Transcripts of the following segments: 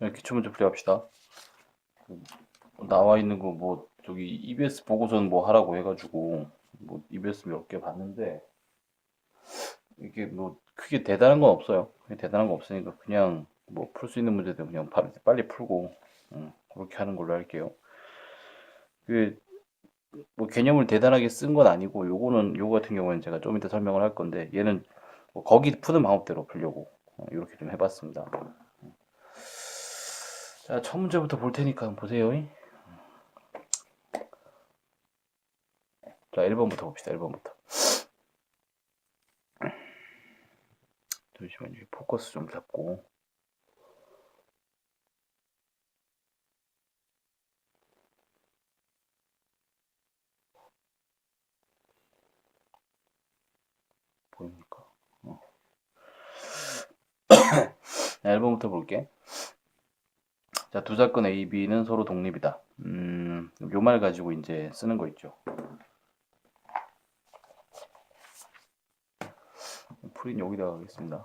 기초문제 풀이합시다. 나와 있는 거 뭐 저기 EBS 보고서는 뭐 하라고 해가지고 뭐 EBS 몇 개 봤는데 이게 뭐 크게 대단한 건 없어요. 크게 대단한 거 없으니까 그냥 뭐 풀 수 있는 문제들 그냥 빨리 풀고 그렇게 하는 걸로 할게요. 그 뭐 개념을 대단하게 쓴 건 아니고 요거 같은 경우는 제가 좀 이따 설명을 할 건데 얘는 뭐 거기 푸는 방법대로 풀려고 이렇게 좀 해봤습니다. 자, 첫 문제부터 볼 테니까 한번 보세요. 자, 1번부터 봅시다. 1번부터. 잠시만요. 포커스 좀 잡고. 보입니까? 자, 1번부터 볼게. 자, 두 사건 A, B는 서로 독립이다. 요 말 가지고 이제 쓰는 거 있죠. 풀인 여기다가 하겠습니다.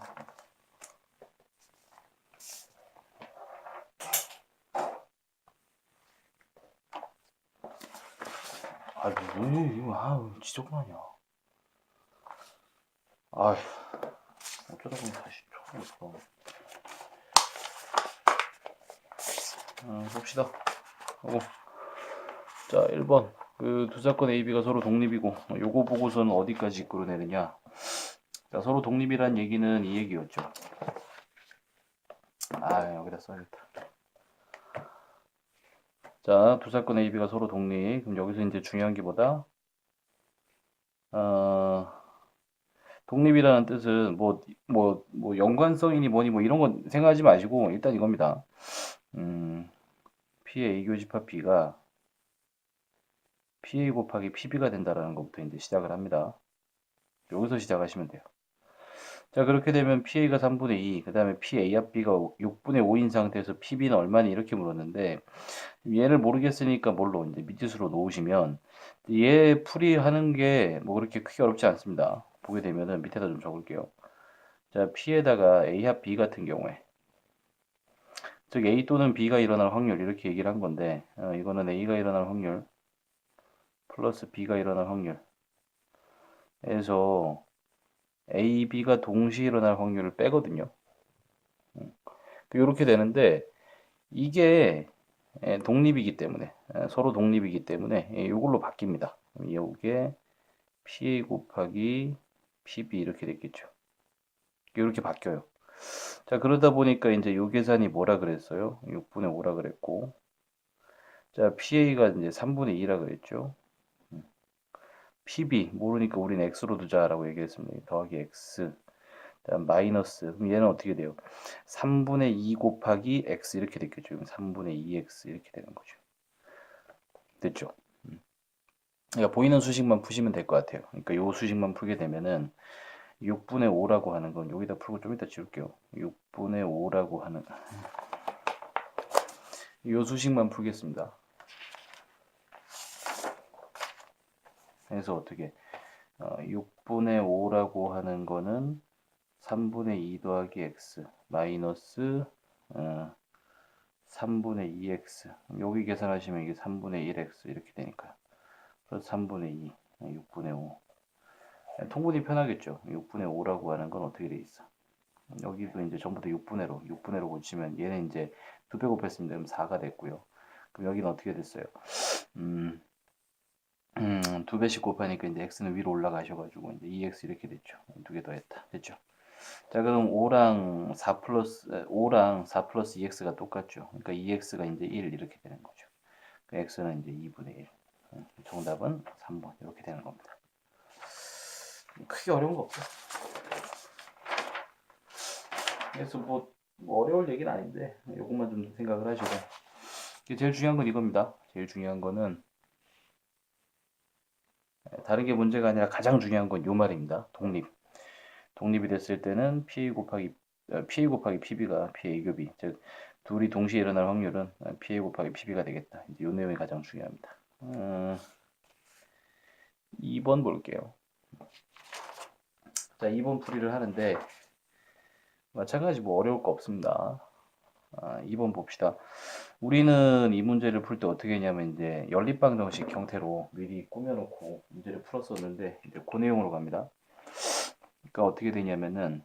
아, 왜 이거 지저분하냐. 아휴, 어쩌다 보면 다시 쳐버렸어. 봅시다. 하고. 자, 1번. 그 두 사건 A, B가 서로 독립이고, 요거 보고서는 어디까지 이끌어내느냐. 자, 서로 독립이란 얘기는 이 얘기였죠. 여기다 써야겠다. 자, 두 사건 A, B가 서로 독립. 그럼 여기서 이제 중요한 게 뭐다? 독립이라는 뜻은 뭐 연관성이니 뭐니 뭐 이런 건 생각하지 마시고 일단 이겁니다. P의 A 교집합 B가 PA 곱하기 PB가 된다라는 것부터 이제 시작을 합니다. 여기서 시작하시면 돼요. 자, 그렇게 되면 PA가 3분의 2, 그 다음에 PA 합 B가 6분의 5인 상태에서 PB는 얼마니 이렇게 물었는데 얘를 모르겠으니까 뭘로 이제 미지수로 놓으시면 얘 풀이하는 게 뭐 그렇게 크게 어렵지 않습니다. 보게 되면은 밑에다 좀 적을게요. 자, P에다가 A 합 B 같은 경우에 즉 A 또는 B가 일어날 확률 이렇게 얘기를 한 건데 이거는 A가 일어날 확률 플러스 B가 일어날 확률에서 A, B가 동시에 일어날 확률을 빼거든요. 이렇게 되는데 이게 독립이기 때문에 서로 독립이기 때문에 이걸로 바뀝니다. 이게 PA 곱하기 PB 이렇게 됐겠죠. 이렇게 바뀌어요. 자, 그러다 보니까 이제 요 계산이 뭐라 그랬어요? 6분의 5라 그랬고 자, PA가 이제 3분의 2라 그랬죠. PB 모르니까 우리는 X로 두자라고 얘기했습니다. 더하기 X 다음 마이너스 그럼 얘는 어떻게 돼요? 3분의 2 곱하기 X 이렇게 됐겠죠. 3분의 2X 이렇게 되는 거죠. 됐죠? 그러니까 보이는 수식만 푸시면 될 것 같아요. 그러니까 요 수식만 풀게 되면은 6분의 5라고 하는 건 여기다 풀고 좀 이따 지울게요. 6분의 5라고 하는 요 수식만 풀겠습니다. 그래서 어떻게 6분의 5라고 하는 거는 3분의 2 더하기 x 마이너스 3분의 2x 여기 계산하시면 이게 3분의 1x 이렇게 되니까 플러스 3분의 2 6분의 5 통분이 편하겠죠. 6분의 5라고 하는 건 어떻게 돼 있어? 여기도 이제 전부 다 6분의로 고치면 얘는 이제 2배 곱했습니다. 그럼 4가 됐고요. 그럼 여기는 어떻게 됐어요? 2배씩 곱하니까 이제 x는 위로 올라가셔가지고 이제 2x 이렇게 됐죠. 2개 더했다. 됐죠? 자, 그럼 5랑 4 플러스 2x가 똑같죠. 그러니까 2x가 이제 1 이렇게 되는 거죠. 그 x는 이제 2분의 1. 정답은 3번 이렇게 되는 겁니다. 크게 어려운 거 없죠. 그래서 뭐 어려울 얘기는 아닌데 이것만 좀 생각을 하시고 제일 중요한 건 이겁니다. 제일 중요한 거는 다른 게 문제가 아니라 가장 중요한 건 요 말입니다. 독립이 됐을 때는 PA 곱하기 PB가 PA 곱이 즉 둘이 동시에 일어날 확률은 PA 곱하기 PB가 되겠다. 이제 요 내용이 가장 중요합니다. 2번 볼게요. 자, 2번 풀이를 하는데 마찬가지 뭐 어려울 거 없습니다. 2번 봅시다. 우리는 이 문제를 풀 때 어떻게 했냐면 이제 연립방정식 형태로 미리 꾸며놓고 문제를 풀었었는데 이제 그 내용으로 갑니다. 그러니까 어떻게 되냐면은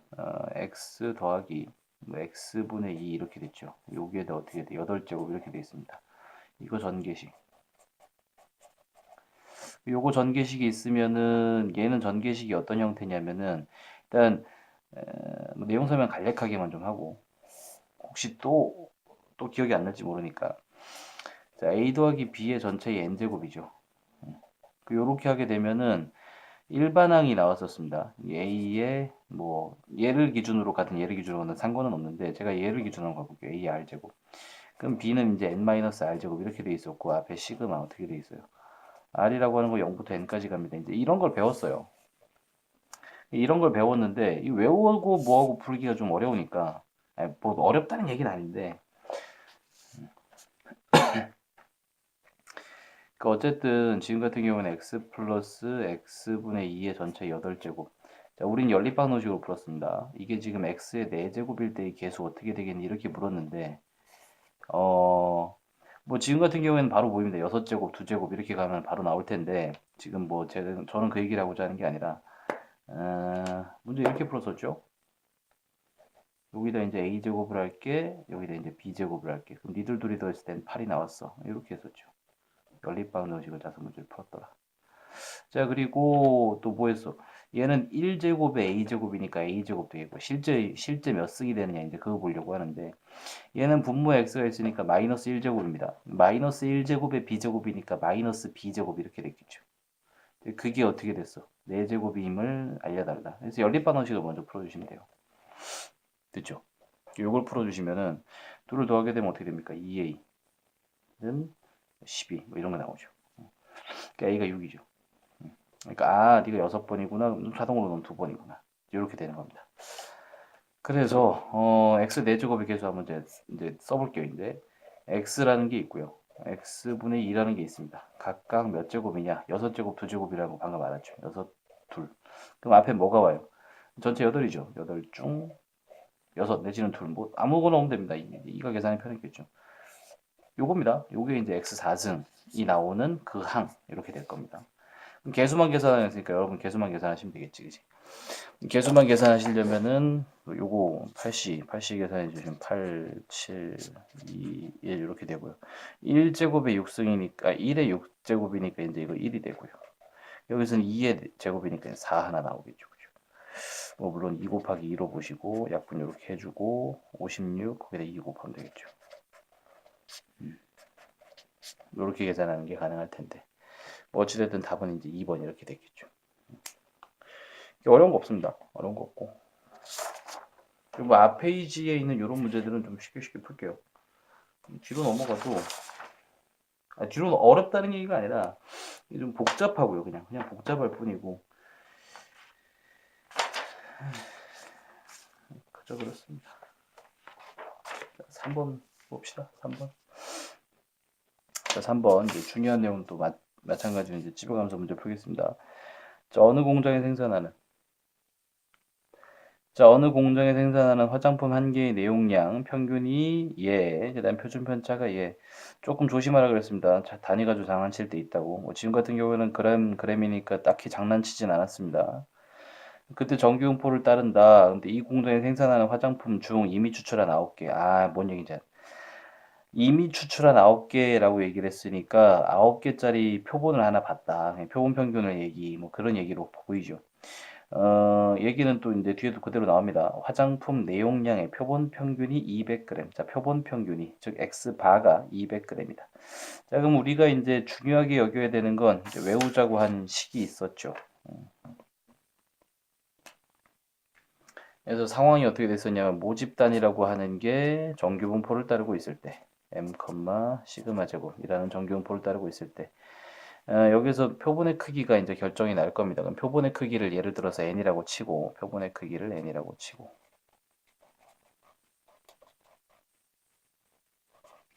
x 더하기 뭐 x분의 2 이렇게 됐죠. 여기에다 어떻게 돼? 8제곱 이렇게 돼 있습니다. 이거 전개식. 요거 전개식이 있으면은 얘는 전개식이 어떤 형태냐면은 일단 뭐 내용 설명 간략하게만 좀 하고 혹시 또 기억이 안 날지 모르니까 자, a 더하기 b의 전체의 n제곱이죠. 요렇게 하게 되면은 일반항이 나왔었습니다. a의 뭐 얘를 기준으로 같은 얘를 기준으로는 상관은 없는데 제가 얘를 기준으로 가볼게요. a의 r제곱. 그럼 b는 이제 n-r제곱 이렇게 돼 있었고 앞에 시그마 어떻게 돼 있어요? r이라고 하는 거 0부터 n까지 갑니다. 이제 이런 걸 배웠어요. 이런 걸 배웠는데 이 외우고 뭐하고 풀기가 좀 어려우니까 아니, 뭐 어렵다는 얘기는 아닌데 그러니까 어쨌든 지금 같은 경우는 x 플러스 x분의 2의 전체 8제곱. 자, 우린 연립방정식으로 풀었습니다. 이게 지금 x의 4제곱일 때의 계수 어떻게 되겠니? 이렇게 물었는데 뭐 지금 같은 경우에는 바로 보입니다. 6제곱, 2제곱 이렇게 가면 바로 나올 텐데 지금 뭐 저는 그 얘기를 하고자 하는 게 아니라 문제 이렇게 풀었었죠. 여기다 이제 a제곱을 할게, 여기다 이제 b제곱을 할게. 그럼 니들 둘이 더했을 땐 8이 나왔어. 이렇게 했었죠. 연립방정식을 짜서 문제를 풀었더라. 자, 그리고 또 뭐 했어? 얘는 1제곱에 a제곱이니까 a제곱 되겠고 실제 몇 승이 되느냐 이제 그거 보려고 하는데 얘는 분모에 x가 있으니까 마이너스 1제곱입니다. 마이너스 1제곱에 b제곱이니까 마이너스 b제곱 이렇게 됐겠죠. 그게 어떻게 됐어? 4제곱임을 알려달라. 그래서 연립방정식을 먼저 풀어주시면 돼요. 됐죠? 이걸 풀어주시면은 둘을 더하게 되면 어떻게 됩니까? 2a는 12, 뭐 이런 거 나오죠. 그러니까 a가 6이죠. 그러니까 네가 6번이구나. 자동으로 넣으면 2번이구나. 이렇게 되는 겁니다. 그래서 x 4제곱의 계수 한번 이제 써볼게요. 이제 x라는 게 있고요. x분의 2라는 게 있습니다. 각각 몇 제곱이냐? 6제곱, 2제곱이라고 방금 알았죠. 6, 2. 그럼 앞에 뭐가 와요? 전체 8이죠. 8 중 6 내지는 2. 뭐 아무거나 오면 됩니다. 이가 계산이 편했겠죠. 요겁니다. 요게 이제 x 4승이 나오는 그 항 이렇게 될 겁니다. 그럼 개수만 계산했으니까 여러분 개수만 계산하시면 되겠지, 그지? 개수만 계산하시려면은 요거 8시 계산해 주시면 8, 7, 2, 1 이렇게 되고요. 1제곱의 6승이니까 1의 6제곱이니까 이제 이거 1이 되고요. 여기서는 2의 제곱이니까 4 하나 나오겠죠. 그죠? 뭐 물론 2 곱하기 2로 보시고 약분 이렇게 해주고 56 거기다 2 곱하면 되겠죠. 이렇게 계산하는 게 가능할 텐데 뭐 어찌됐든 답은 이제 2번 이렇게 되겠죠. 어려운 거 없습니다. 어려운 거 없고 그리고 앞 페이지에 있는 이런 문제들은 좀 쉽게 풀게요. 뒤로 넘어가도 뒤로는 어렵다는 얘기가 아니라 좀 복잡하고요. 그냥 복잡할 뿐이고 그저 그렇습니다. 자, 3번 봅시다. 3번. 자, 3번 이제 중요한 내용은 또 마찬가지로 이제 집어가면서 문제 풀겠습니다. 자, 어느 공장에 생산하는 화장품 한 개의 내용량 평균이 예, 그다음 표준 편차가 예. 조금 조심하라 그랬습니다. 단위 가지고 장난칠 때 있다고. 뭐 지금 같은 경우에는 그램이니까 딱히 장난치진 않았습니다. 그때 정규분포를 따른다. 근데 이 공장에 생산하는 화장품 중 이미 추출한 9개. 뭔 얘기인지. 이미 추출한 9개라고 얘기를 했으니까 9개짜리 표본을 하나 봤다. 표본 평균을 뭐 그런 얘기로 보이죠. 얘기는 또 이제 뒤에도 그대로 나옵니다. 화장품 내용량의 표본 평균이 200g. 자, 표본 평균이, 즉 X바가 200g이다. 자, 그럼 우리가 이제 중요하게 여겨야 되는 건 이제 외우자고 한 식이 있었죠. 그래서 상황이 어떻게 됐었냐면 모집단이라고 하는 게 정규분포를 따르고 있을 때 m, 시그마 제곱이라는 정규분포를 따르고 있을 때 여기서 표본의 크기가 이제 결정이 날 겁니다. 그럼 표본의 크기를 예를 들어서 n이라고 치고 표본의 크기를 n이라고 치고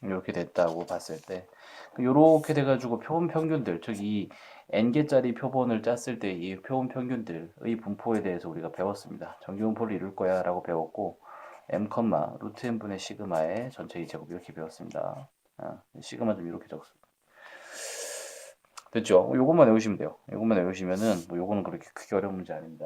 이렇게 됐다고 봤을 때 이렇게 돼가지고 표본 평균들 즉 이 n개짜리 표본을 짰을 때 이 표본 평균들의 분포에 대해서 우리가 배웠습니다. 정규분포를 이룰 거야 라고 배웠고 m, 루트 n분의 시그마의 전체 이 제곱 이렇게 배웠습니다. 시그마 좀 이렇게 적습니다. 됐죠? 요것만 외우시면 돼요. 요것만 외우시면은 뭐 요거는 그렇게 크게 어려운 문제 아닙니다.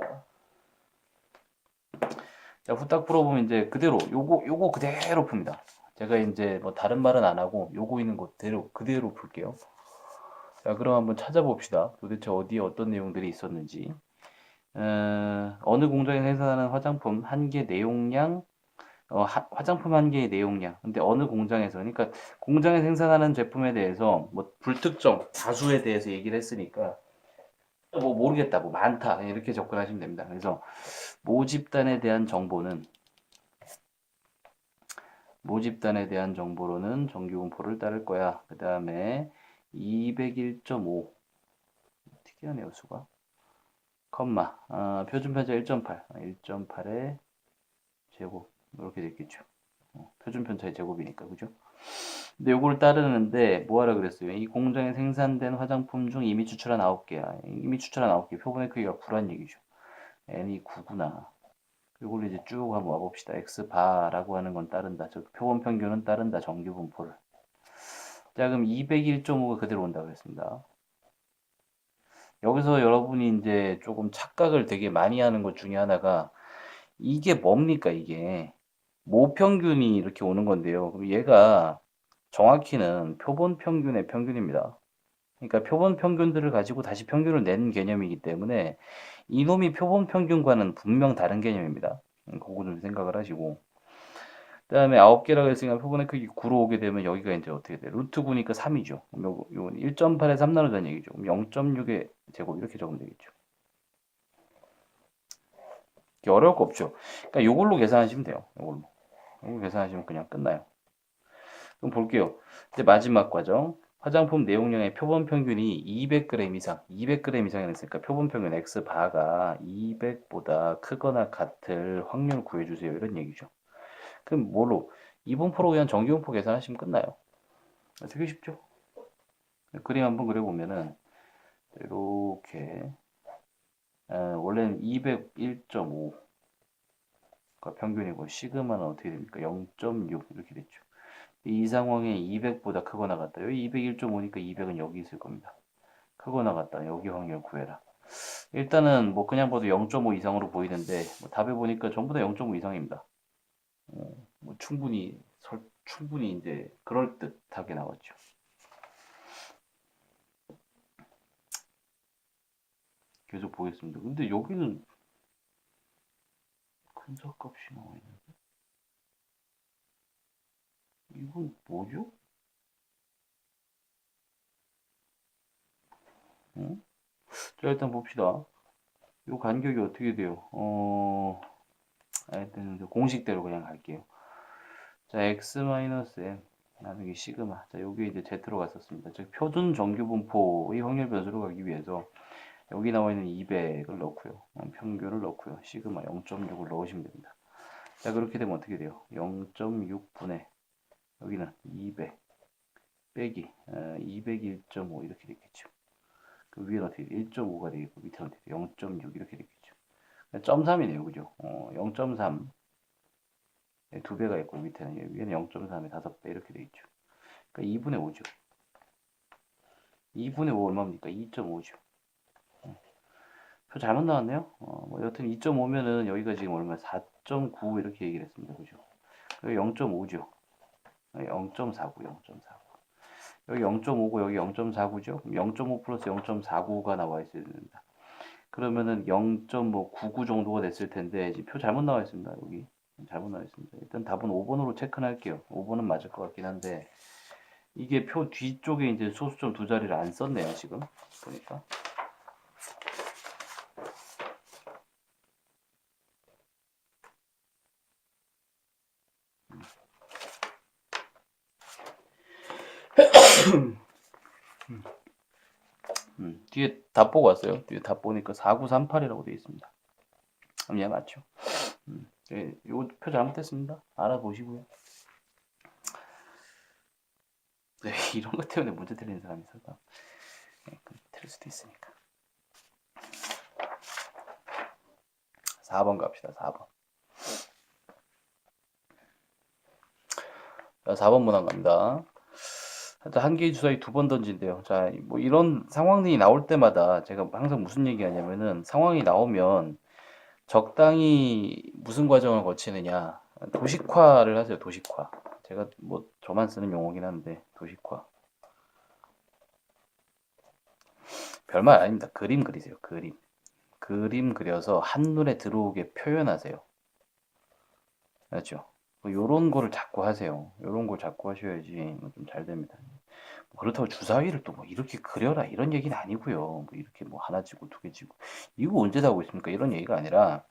자, 후딱 풀어보면 이제 그대로 요거 그대로 풉니다. 제가 이제 뭐 다른 말은 안 하고 요거 있는 거 그대로 풀게요. 자, 그럼 한번 찾아봅시다. 도대체 어디에 어떤 내용들이 있었는지. 어느 공장에 생산하는 화장품 한 개 내용량, 화장품 한 개의 내용량. 근데 어느 공장에서, 그러니까 공장에 생산하는 제품에 대해서 뭐 불특정 다수에 대해서 얘기를 했으니까 뭐 모르겠다, 뭐 많다 이렇게 접근하시면 됩니다. 그래서 모집단에 대한 정보로는 정규분포를 따를 거야. 그 다음에 201.5 특이하네요 수가. 컴마 표준 편차 1.8 1.8의 제곱 이렇게 됐겠죠. 표준 편차의 제곱이니까 그죠? 근데 요거를 따르는데 뭐하라 그랬어요? 이 공장에 생산된 화장품 중 이미 추출한 9개야. 이미 추출한 9개 표본의 크기가 9란 얘기죠. n이 9구나. 요걸 이제 쭉 한번 와봅시다. x바라고 하는 건 따른다. 즉 표본 평균은 따른다. 정규 분포를. 자 그럼 201.5가 그대로 온다고 했습니다. 여기서 여러분이 이제 조금 착각을 되게 많이 하는 것 중에 하나가 이게 뭡니까 이게 모평균이 이렇게 오는 건데요. 그럼 얘가 정확히는 표본 평균의 평균입니다. 그러니까 표본 평균들을 가지고 다시 평균을 낸 개념이기 때문에 이놈이 표본 평균과는 분명 다른 개념입니다. 그거 좀 생각을 하시고 그 다음에 9개라고 했으니까 표본의 크기 9로 오게 되면 여기가 이제 어떻게 돼? 루트 9니까 3이죠. 그럼 요건 1.8에 3 나누자는 얘기죠. 그럼 0.6의 제곱 이렇게 적으면 되겠죠. 어려울 거 없죠. 그러니까 요걸로 계산하시면 돼요. 요걸로 계산하시면 그냥 끝나요. 그럼 볼게요. 이제 마지막 과정. 화장품 내용량의 표본 평균이 200g 이상, 200g 이상이었으니까 표본 평균 X바가 200보다 크거나 같을 확률 구해주세요. 이런 얘기죠. 그럼 뭘로? 이분포로 그냥 정규분포 계산하시면 끝나요. 되게 쉽죠? 그림 한번 그려보면은 이렇게 원래는 201.5가 평균이고 시그마는 어떻게 됩니까? 0.6 이렇게 됐죠. 이 상황에 200보다 크거나 같다. 여기 201.5니까 200은 여기 있을 겁니다. 크거나 같다. 여기 확률 구해라. 일단은 뭐 그냥 봐도 0.5 이상으로 보이는데 뭐 답에 보니까 전부 다 0.5 이상입니다. 뭐 충분히 이제 그럴 듯하게 나왔죠. 계속 보겠습니다. 근데 여기는 근사값이 나와 있는데 이건 뭐죠? 응? 자 일단 봅시다. 요 간격이 어떻게 돼요? 하여튼 공식대로 그냥 갈게요. 자 x-m 나누기 시그마. 자 여기 이제 z로 갔었습니다. 즉 표준 정규 분포의 확률 변수로 가기 위해서 여기 나와 있는 200을 넣고요. 평균을 넣고요. 시그마 0.6을 넣으시면 됩니다. 자 그렇게 되면 어떻게 돼요? 0.6분의 여기는 200 빼기 201.5 이렇게 되겠죠. 그 위에는 어떻게 1.5가 되겠고 밑에는 어떻게 0.6 이렇게 되겠죠. 0.3이네요. 그죠? 0.3 두 배가 있고 밑에는 위에는 0.3에 5배 이렇게 되겠죠. 그러니까 2분의 5죠. 2분의 5 얼마입니까? 2.5죠. 표 잘못 나왔네요. 뭐 여튼 2.5면은 여기가 지금 얼마 4.9 이렇게 얘기를 했습니다. 그죠? 여기 0.5죠. 0.49, 0.49. 여기 0.5고 여기 0.49죠. 0.5 플러스 0.49가 나와 있어야 됩니다. 그러면은 0.99 정도가 됐을 텐데 지금 표 잘못 나와 있습니다. 여기 잘못 나와 있습니다. 일단 답은 5번으로 체크는 할게요. 5번은 맞을 것 같긴 한데 이게 표 뒤쪽에 이제 소수점 두 자리를 안 썼네요. 지금 보니까. 뒤에 답 보고 왔어요. 뒤에 답 보니까 4938이라고 되어 있습니다. 예, 맞죠. 예, 이거 표 잘못됐습니다. 알아보시고요. 네, 이런 것 때문에 문제 틀리는 사람이 있어서 네, 틀릴 수도 있으니까. 4번 갑시다. 4번. 자, 4번 문항 갑니다. 하여튼 한 개의 주사위 두 번 던진대요. 자, 뭐 이런 상황이 나올 때마다 제가 항상 무슨 얘기 하냐면은 상황이 나오면 적당히 무슨 과정을 거치느냐. 도식화를 하세요, 도식화. 제가 뭐 저만 쓰는 용어긴 한데, 도식화. 별말 아닙니다. 그림 그리세요, 그림. 그림 그려서 한눈에 들어오게 표현하세요. 알죠? 뭐 요런 거를 자꾸 하세요. 요런 걸 자꾸 하셔야지 좀 잘 됩니다. 뭐 그렇다고 주사위를 또 뭐 이렇게 그려라 이런 얘기는 아니고요. 뭐 이렇게 뭐 하나 지고 두 개 지고 이거 언제 다 하고 있습니까? 이런 얘기가 아니라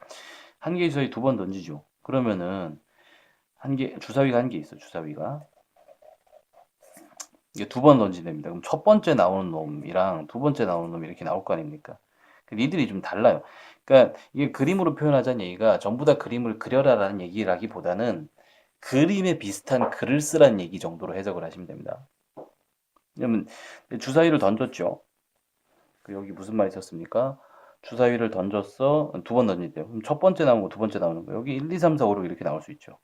한 개의 주사위 두 번 던지죠. 그러면은 한 개 주사위가 한 개 있어. 주사위가 이게 두 번 던지됩니다. 그럼 첫 번째 나오는 놈이랑 두 번째 나오는 놈이 이렇게 나올 거 아닙니까? 니들이 좀 달라요. 그러니까 이게 그림으로 표현하자는 얘기가 전부 다 그림을 그려라라는 얘기라기보다는 그림에 비슷한 글을 쓰라는 얘기 정도로 해석을 하시면 됩니다. 왜냐면 주사위를 던졌죠. 여기 무슨 말이 있었습니까? 주사위를 던졌어. 두 번 던진대요. 그럼 첫 번째 나오는 거, 두 번째 나오는 거. 여기 1, 2, 3, 4, 5, 6 이렇게 나올 수 있죠.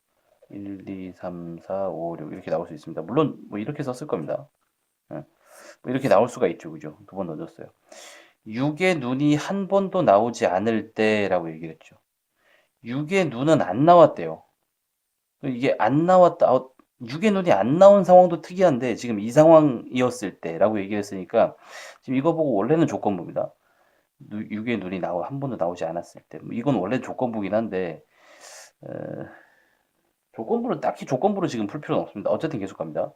1, 2, 3, 4, 5, 6 이렇게 나올 수 있습니다. 물론 뭐 이렇게 썼을 겁니다. 뭐 이렇게 나올 수가 있죠. 그죠? 두 번 던졌어요. 6의 눈이 한 번도 나오지 않을 때라고 얘기를 했죠. 6의 눈은 안 나왔대요. 이게 안 나왔다. 6의 눈이 안 나온 상황도 특이한데 지금 이 상황이었을 때라고 얘기를 했으니까 지금 이거 보고 원래는 조건부입니다. 6의 눈이 한 번도 나오지 않았을 때. 이건 원래 조건부긴 한데 어, 조건부를 딱히 조건부로 지금 풀 필요는 없습니다. 어쨌든 계속 갑니다.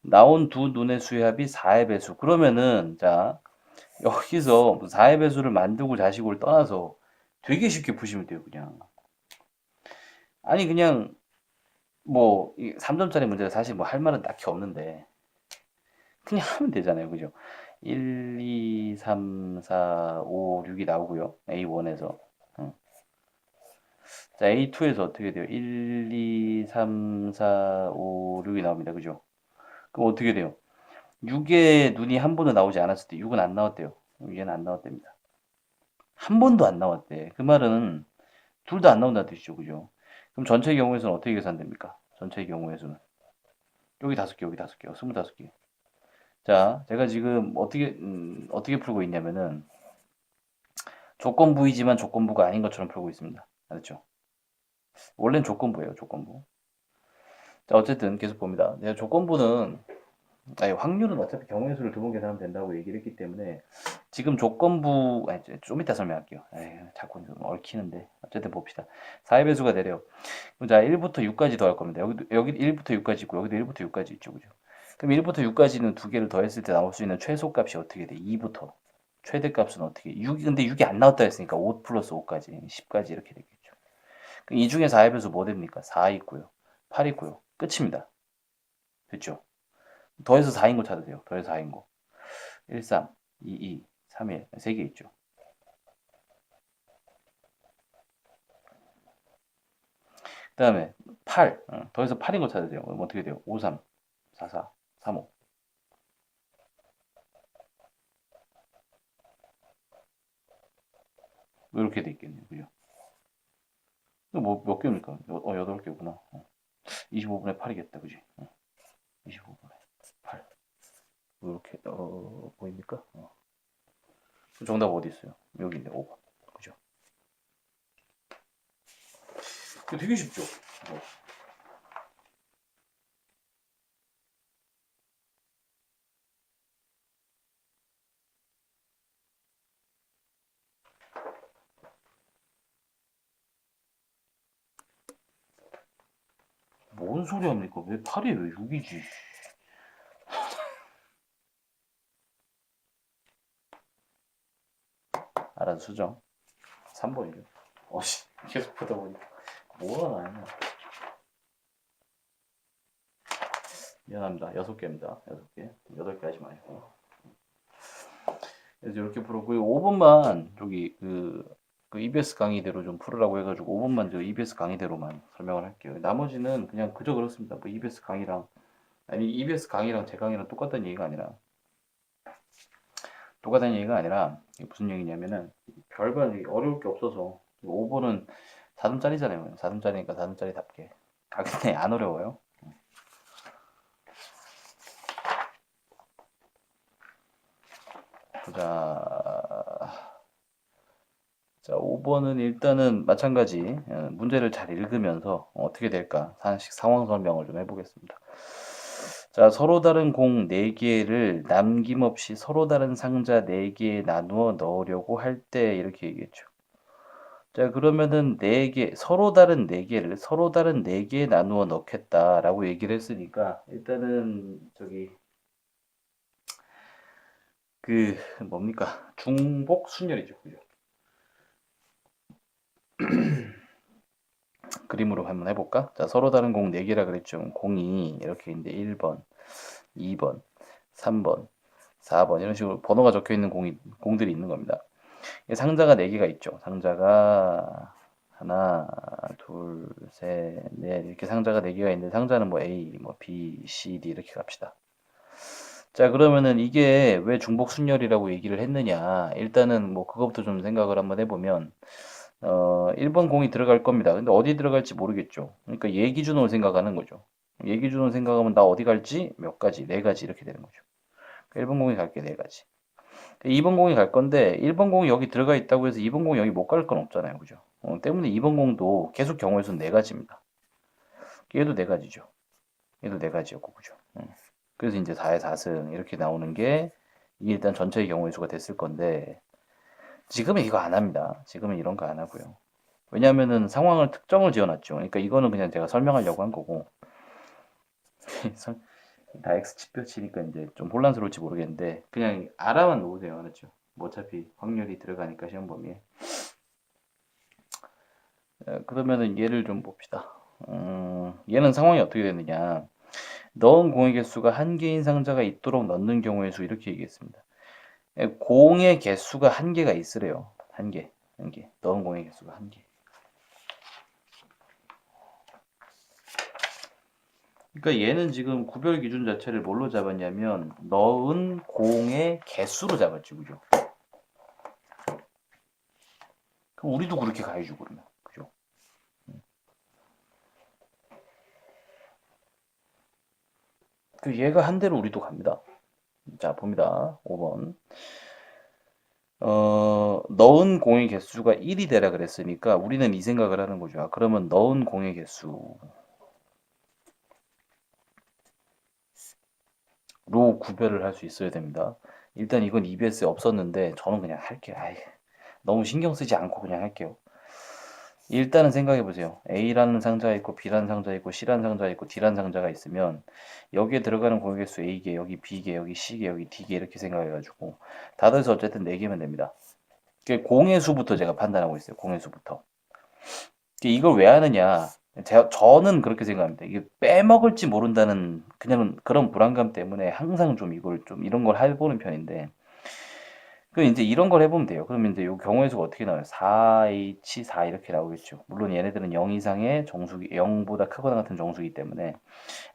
나온 두 눈의 수합이 4의 배수. 그러면은 자 여기서 4의 배수를 만들고 자식을 떠나서 되게 쉽게 푸시면 돼요. 그냥. 아니 그냥 뭐 3점짜리 문제가 사실 뭐 할 말은 딱히 없는데 그냥 하면 되잖아요. 그죠? 1, 2, 3, 4, 5, 6이 나오고요. A1에서. 자, A2에서 어떻게 돼요? 1, 2, 3, 4, 5, 6이 나옵니다. 그죠? 그럼 어떻게 돼요? 6의 눈이 한 번도 나오지 않았을 때 6은 안 나왔대요. 얘는 안 나왔답니다. 한 번도 안 나왔대. 그 말은 둘 다 안 나온다는 뜻이죠. 그죠? 그럼 전체의 경우에서는 어떻게 계산됩니까? 전체의 경우에서는 여기 5개, 여기 5개, 25개. 자, 제가 지금 어떻게 풀고 있냐면은 조건부이지만 조건부가 아닌 것처럼 풀고 있습니다. 알았죠? 원래는 조건부예요, 조건부. 자, 어쨌든 계속 봅니다. 내가 조건부는 확률은 어차피 경우의 수를 두 번 계산하면 된다고 얘기를 했기 때문에 지금 조건부 좀 이따 설명할게요. 자꾸 좀 얽히는데 어쨌든 봅시다. 4의 배수가 내려. 자, 1부터 6까지 더할 겁니다. 여기 1부터 6까지 있고 여기도 1부터 6까지 있죠. 그죠? 그럼 1부터 6까지는 두 개를 더했을 때 나올 수 있는 최소값이 어떻게 돼? 2부터. 최대값은 어떻게? 6, 근데 6이 안 나왔다 했으니까 5 플러스 5까지, 10까지 이렇게 되겠죠. 그럼 이 중에 4의 배수 뭐 됩니까? 4 있고요. 8 있고요. 끝입니다. 됐죠? 더해서 4인 거 찾으세요. 더해서 4인 거. 1, 3, 2, 2, 3, 1. 3개 있죠. 그 다음에 8. 더해서 8인 거 찾으세요. 그럼 어떻게 돼요? 5, 3, 4, 4, 3, 5. 이렇게 돼 있겠네요. 그죠? 몇 개입니까? 8개구나. 25분의 8이겠다. 그지? 25분의 8. 이렇게, 보입니까? 정답 어디 있어요? 여기 있네. 5번. 그죠? 되게 쉽죠? 뭔 소리 합니까? 왜 8이 왜 6이지? 알아서 수정. 3번이죠. 계속 보다 보니까 뭐가 나냐. 미안합니다. 6개입니다. 6개. 8개 하지 마시고. 그래서 이렇게 풀었고 5번만 저기 그 EBS 강의대로 좀 풀으라고 해가지고 5번만 저 EBS 강의대로만 설명을 할게요. 나머지는 그냥 그저 그렇습니다. 뭐 EBS 강의랑 아니 EBS 강의랑 제 강의랑 똑같다는 얘기가 아니라 무슨 얘기냐면은 별반 어려울 게 없어서 5번은 4등짜리잖아요. 4등짜리니까 4등짜리답게. 근데 안 어려워요. 자, 5번은 일단은 마찬가지 문제를 잘 읽으면서 어떻게 될까 하나씩 상황 설명을 좀 해보겠습니다. 자, 서로 다른 공 4개를 남김없이 서로 다른 상자 4개에 나누어 넣으려고 할 때 이렇게 얘기했죠. 자, 그러면은 4개, 서로 다른 4개를 서로 다른 4개에 나누어 넣겠다라고 얘기를 했으니까 일단은 그 뭡니까? 중복 순열이죠. 그죠? 그림으로 한번 해볼까? 자, 서로 다른 공 4개라 그랬죠. 공이 이렇게 있는데 1번, 2번, 3번, 4번 이런 식으로 번호가 적혀 있는 공들이 있는 겁니다. 상자가 4개가 있죠. 상자가 하나, 둘, 셋, 넷 이렇게 상자가 4개가 있는데 상자는 뭐 A, 뭐 B, C, D 이렇게 갑시다. 자, 그러면은 이게 왜 중복 순열이라고 얘기를 했느냐? 일단은 뭐 그것부터 좀 생각을 한번 해보면 1번 공이 들어갈 겁니다. 근데 어디 들어갈지 모르겠죠. 그러니까 얘 기준으로 생각하는 거죠. 얘 기준으로 생각하면 나 어디 갈지 몇 가지, 4가지 이렇게 되는 거죠. 1번 공이 갈게 4가지. 2번 공이 갈 건데 1번 공이 여기 들어가 있다고 해서 2번 공이 여기 못 갈 건 없잖아요. 그죠? 때문에 2번 공도 계속 경우의 수는 4가지입니다. 얘도 4가지죠. 얘도 4가지였고, 그죠? 그래서 이제 4의 4승 이렇게 나오는 게 이게 일단 전체의 경우의 수가 됐을 건데 지금은 이거 안 합니다. 지금은 이런 거 안 하고요. 왜냐하면은 상황을 특정을 지어놨죠. 그러니까 이거는 그냥 제가 설명하려고 한 거고 다 X치표 치니까 이제 좀 혼란스러울지 모르겠는데 그냥 알아만 놓으세요. 알았죠? 뭐 어차피 확률이 들어가니까 시험 범위에. 그러면은 얘를 좀 봅시다. 얘는 상황이 어떻게 되느냐. 넣은 공의 개수가 한 개인 상자가 있도록 넣는 경우의 수 이렇게 얘기했습니다. 공의 개수가 한 개가 있으래요. 한 개. 넣은 공의 개수가 한 개. 그러니까 얘는 지금 구별 기준 자체를 뭘로 잡았냐면 넣은 공의 개수로 잡았지, 그죠? 그럼 우리도 그렇게 가야죠, 그러면. 그죠? 그 얘가 한 대로 우리도 갑니다. 자, 봅니다. 5번. 넣은 공의 개수가 1이 되라 그랬으니까 우리는 이 생각을 하는 거죠. 아, 그러면 넣은 공의 개수로 구별을 할 수 있어야 됩니다. 일단 이건 EBS에 없었는데 저는 그냥 할게요. 아이, 너무 신경 쓰지 않고 그냥 할게요. 일단은 생각해 보세요. A라는 상자가 있고 B라는 상자가 있고 C라는 상자가 있고 D라는 상자가 있으면 여기에 들어가는 공의 개수 A개, 여기 B개, 여기 C개, 여기 D개 이렇게 생각해 가지고 다 더해서 어쨌든 4개면 됩니다. 공의 수부터 제가 판단하고 있어요. 공의 수부터. 이걸 왜 하느냐? 저는 그렇게 생각합니다. 이게 빼먹을지 모른다는 그냥 그런 불안감 때문에 항상 좀 이걸 좀 이런 걸 해보는 편인데 그 이제 이런 걸 해보면 돼요. 그러면 이제 이 경우의 수가 어떻게 나와요? 4H4 이렇게 나오겠죠. 물론 얘네들은 0 이상의 정수기, 0보다 크거나 같은 정수기 때문에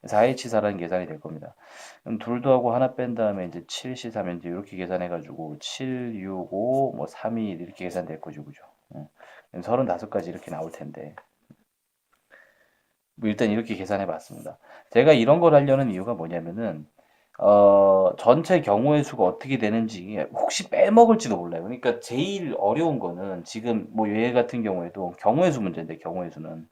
4H4라는 계산이 될 겁니다. 그럼 둘 더하고 하나 뺀 다음에 이제 7C3 이제 이렇게 계산해가지고 7, 6, 5, 뭐 3, 2 이렇게 계산될 거죠, 그죠? 35가지 이렇게 나올 텐데 뭐 일단 이렇게 계산해 봤습니다. 제가 이런 걸 하려는 이유가 뭐냐면은 전체 경우의 수가 어떻게 되는지 혹시 빼먹을지도 몰라요. 그러니까 제일 어려운 거는 지금 뭐 얘 같은 경우에도 경우의 수 문제인데 경우의 수는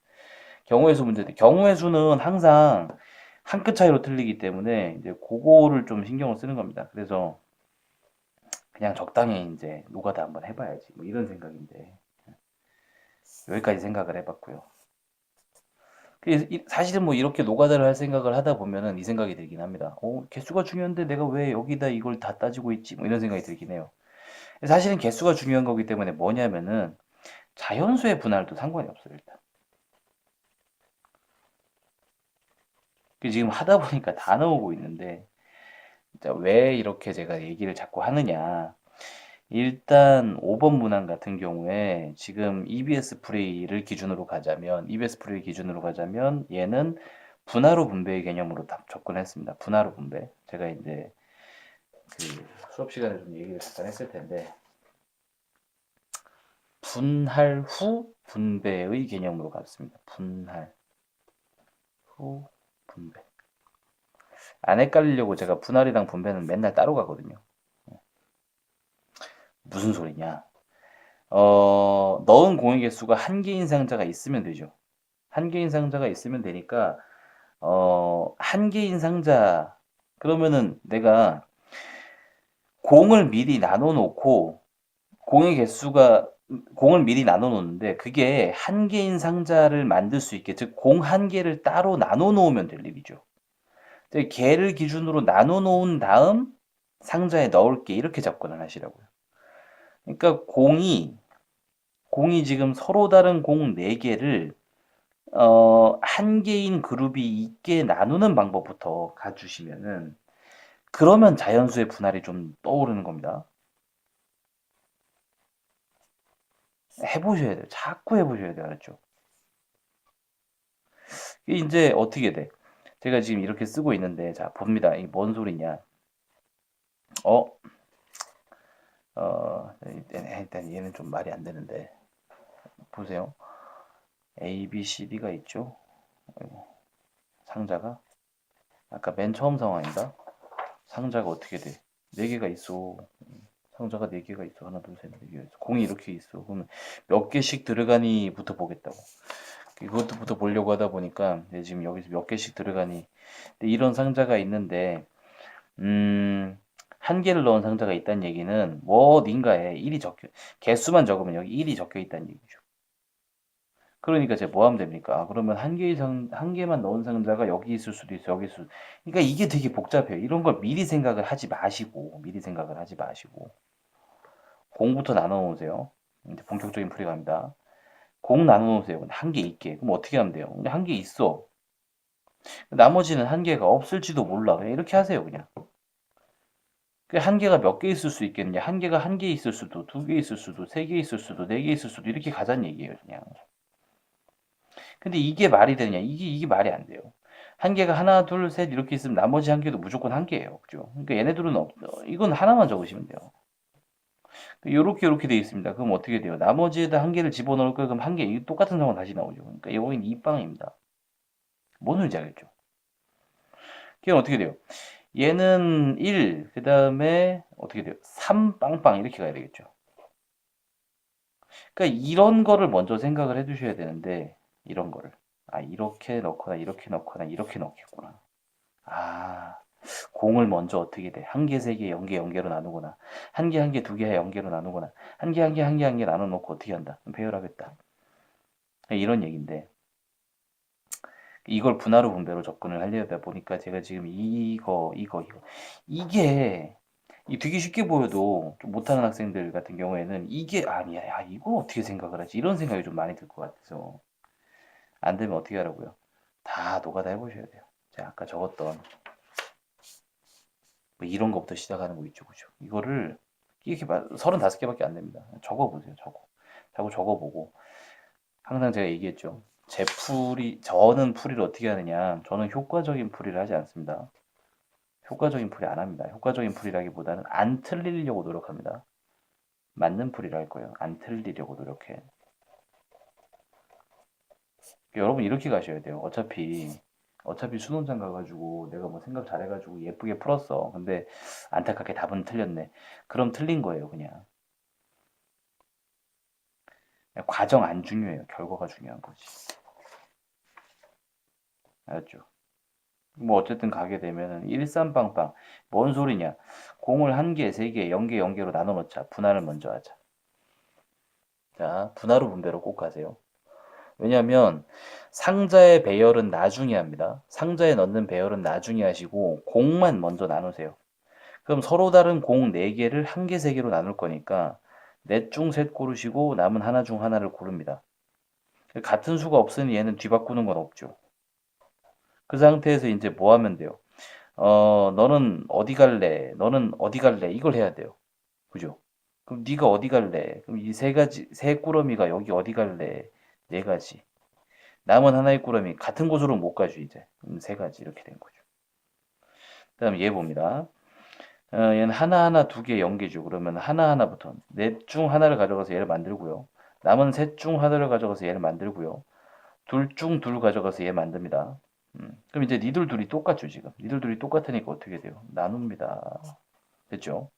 항상 한 끗 차이로 틀리기 때문에 이제 그거를 좀 신경을 쓰는 겁니다. 그래서 그냥 적당히 이제 노가다 한번 해봐야지 뭐 이런 생각인데 여기까지 생각을 해봤고요. 사실은 뭐 이렇게 노가다를 할 생각을 하다 보면은 이 생각이 들긴 합니다. 개수가 중요한데 내가 왜 여기다 이걸 다 따지고 있지? 뭐 이런 생각이 들긴 해요. 사실은 개수가 중요한 거기 때문에 뭐냐면은 자연수의 분할도 상관이 없어요, 일단. 지금 하다 보니까 다 나오고 있는데 왜 이렇게 제가 얘기를 자꾸 하느냐. 일단 5번 문항 같은 경우에 지금 EBS 프레이 기준으로 가자면 얘는 분하로 분배의 개념으로 딱 접근했습니다. 분하로 분배. 제가 이제 그 수업 시간에 좀 얘기를 잠깐 했을 텐데 분할 후 분배의 개념으로 갔습니다. 분할 후 분배. 안 헷갈리려고 제가 분할이랑 분배는 맨날 따로 가거든요. 무슨 소리냐? 넣은 공의 개수가 한 개인 상자가 있으면 되죠. 한 개인 상자가 있으면 되니까 한 개인 상자 그러면은 내가 공을 미리 나눠 놓고 공의 개수가 공을 미리 나눠 놓는데 그게 한 개인 상자를 만들 수 있게 즉 공 한 개를 따로 나눠 놓으면 될 일이죠. 개를 기준으로 나눠 놓은 다음 상자에 넣을게 이렇게 접근을 하시라고요. 그러니까 공이 지금 서로 다른 공 4개를 한 개인 그룹이 있게 나누는 방법부터 가주시면은 그러면 자연수의 분할이 좀 떠오르는 겁니다. 해보셔야 돼요. 자꾸 해보셔야 돼요. 알았죠? 이게 이제 어떻게 돼? 제가 지금 이렇게 쓰고 있는데 자 봅니다. 이게 뭔 소리냐? 어, 일단 얘는 좀 말이 안 되는데 보세요. A, B, C, D가 있죠. 아이고, 상자가 아까 맨 처음 상황입니다. 상자가 어떻게 돼? 4개가 있어. 상자가 4개가 있어. 하나, 둘, 셋, 4개가 있어. 공이 이렇게 있어. 그러면 몇 개씩 들어가니부터 보겠다고. 그것부터 보려고 하다 보니까 지금 여기서 몇 개씩 들어가니. 근데 이런 상자가 있는데 한 개를 넣은 상자가 있다는 얘기는 뭐 어딘가에 1이 적혀 개수만 적으면 여기 1이 적혀 있다는 얘기죠. 그러니까 제가 뭐 하면 됩니까? 그러면 한 개만 넣은 상자가 여기 있을 수도 있어, 여기 있을 수도. 그러니까 이게 되게 복잡해요. 이런 걸 미리 생각을 하지 마시고, 공부터 나눠 놓으세요. 이제 본격적인 풀이 갑니다. 공 나눠 놓으세요. 한 개 있게. 그럼 어떻게 하면 돼요? 근데 한 개 있어. 나머지는 한 개가 없을지도 몰라. 그냥 이렇게 하세요, 그냥. 그 한 개가 몇 개 있을 수 있겠냐? 한 개가 한 개 있을 수도, 2개 있을 수도, 3개 있을 수도, 4개 있을 수도 이렇게 가자는 얘기예요, 그냥. 근데 이게 말이 되느냐? 이게 말이 안 돼요. 한 개가 하나, 둘, 셋 이렇게 있으면 나머지 한 개도 무조건 한 개예요. 그죠? 그러니까 얘네들은 이건 하나만 적으시면 돼요. 요렇게 돼 있습니다. 그럼 어떻게 돼요? 나머지에다 한 개를 집어넣을 거예요. 그럼 한 개, 이 똑같은 상황 다시 나오죠. 그러니까 여기는 이빵입니다. 뭔 소리인지 알겠죠? 그럼 어떻게 돼요? 얘는 1, 그 다음에 어떻게 돼요? 3 빵빵 이렇게 가야 되겠죠. 그러니까 이런 거를 먼저 생각을 해 두셔야 되는데 이런 거를 이렇게 넣거나 이렇게 넣거나 이렇게 넣겠구나. 아, 공을 먼저 어떻게 돼? 한 개, 세 개, 0개, 0개로 나누거나 한 개, 한 개, 2개, 0개로 나누거나 한 개, 한 개, 한 개, 한 개 나눠 놓고 어떻게 한다? 배열하겠다. 이런 얘기인데 이걸 분하로 분배로 접근을 하려다 보니까 제가 지금 이거 이게 되게 쉽게 보여도 좀 못하는 학생들 같은 경우에는 이게 아니야. 야, 이걸 어떻게 생각을 하지? 이런 생각이 좀 많이 들 것 같아서 안 되면 어떻게 하라고요? 다 노가다 해보셔야 돼요. 제가 아까 적었던 뭐 이런 거부터 시작하는 거 있죠, 그죠? 이거를 이렇게 35개밖에 안 됩니다. 적어보세요, 적어보고 항상 제가 얘기했죠. 저는 풀이를 어떻게 하느냐? 저는 효과적인 풀이를 하지 않습니다. 효과적인 풀이 안 합니다. 효과적인 풀이라기보다는 안 틀리려고 노력합니다. 맞는 풀이를 할 거예요. 안 틀리려고 노력해. 여러분 이렇게 가셔야 돼요. 어차피 수능장 가가지고 내가 뭐 생각 잘해가지고 예쁘게 풀었어. 근데 안타깝게 답은 틀렸네. 그럼 틀린 거예요, 그냥. 과정 안 중요해요. 결과가 중요한 거지. 알았죠? 뭐 어쨌든 가게 되면은 일삼빵빵. 뭔 소리냐? 공을 한 개, 세 개, 0개, 0개로 나눠 놓자. 분할을 먼저 하자. 자, 분할로 분배로 꼭 가세요. 왜냐하면 상자의 배열은 나중에 합니다. 상자에 넣는 배열은 나중에 하시고 공만 먼저 나누세요. 그럼 서로 다른 공 4개를 한 개, 3개로 나눌 거니까 넷 중 셋 고르시고 남은 하나 중 하나를 고릅니다. 같은 수가 없으니 얘는 뒤바꾸는 건 없죠. 그 상태에서 이제 뭐 하면 돼요? 너는 어디 갈래? 너는 어디 갈래? 이걸 해야 돼요. 그죠? 그럼 네가 어디 갈래? 그럼 이 세 꾸러미가 여기 어디 갈래? 네 가지. 남은 하나의 꾸러미 같은 곳으로 못 가죠 이제. 세 가지 이렇게 된 거죠. 그다음 얘 봅니다. 얘는 하나하나 2개 0개죠. 그러면 하나하나부터 넷 중 하나를 가져가서 얘를 만들고요. 남은 셋 중 하나를 가져가서 얘를 만들고요. 둘 중 둘 가져가서 얘 만듭니다. 그럼 이제 니들 둘이 똑같죠 지금. 니들 둘이 똑같으니까 어떻게 돼요? 나눕니다. 됐죠?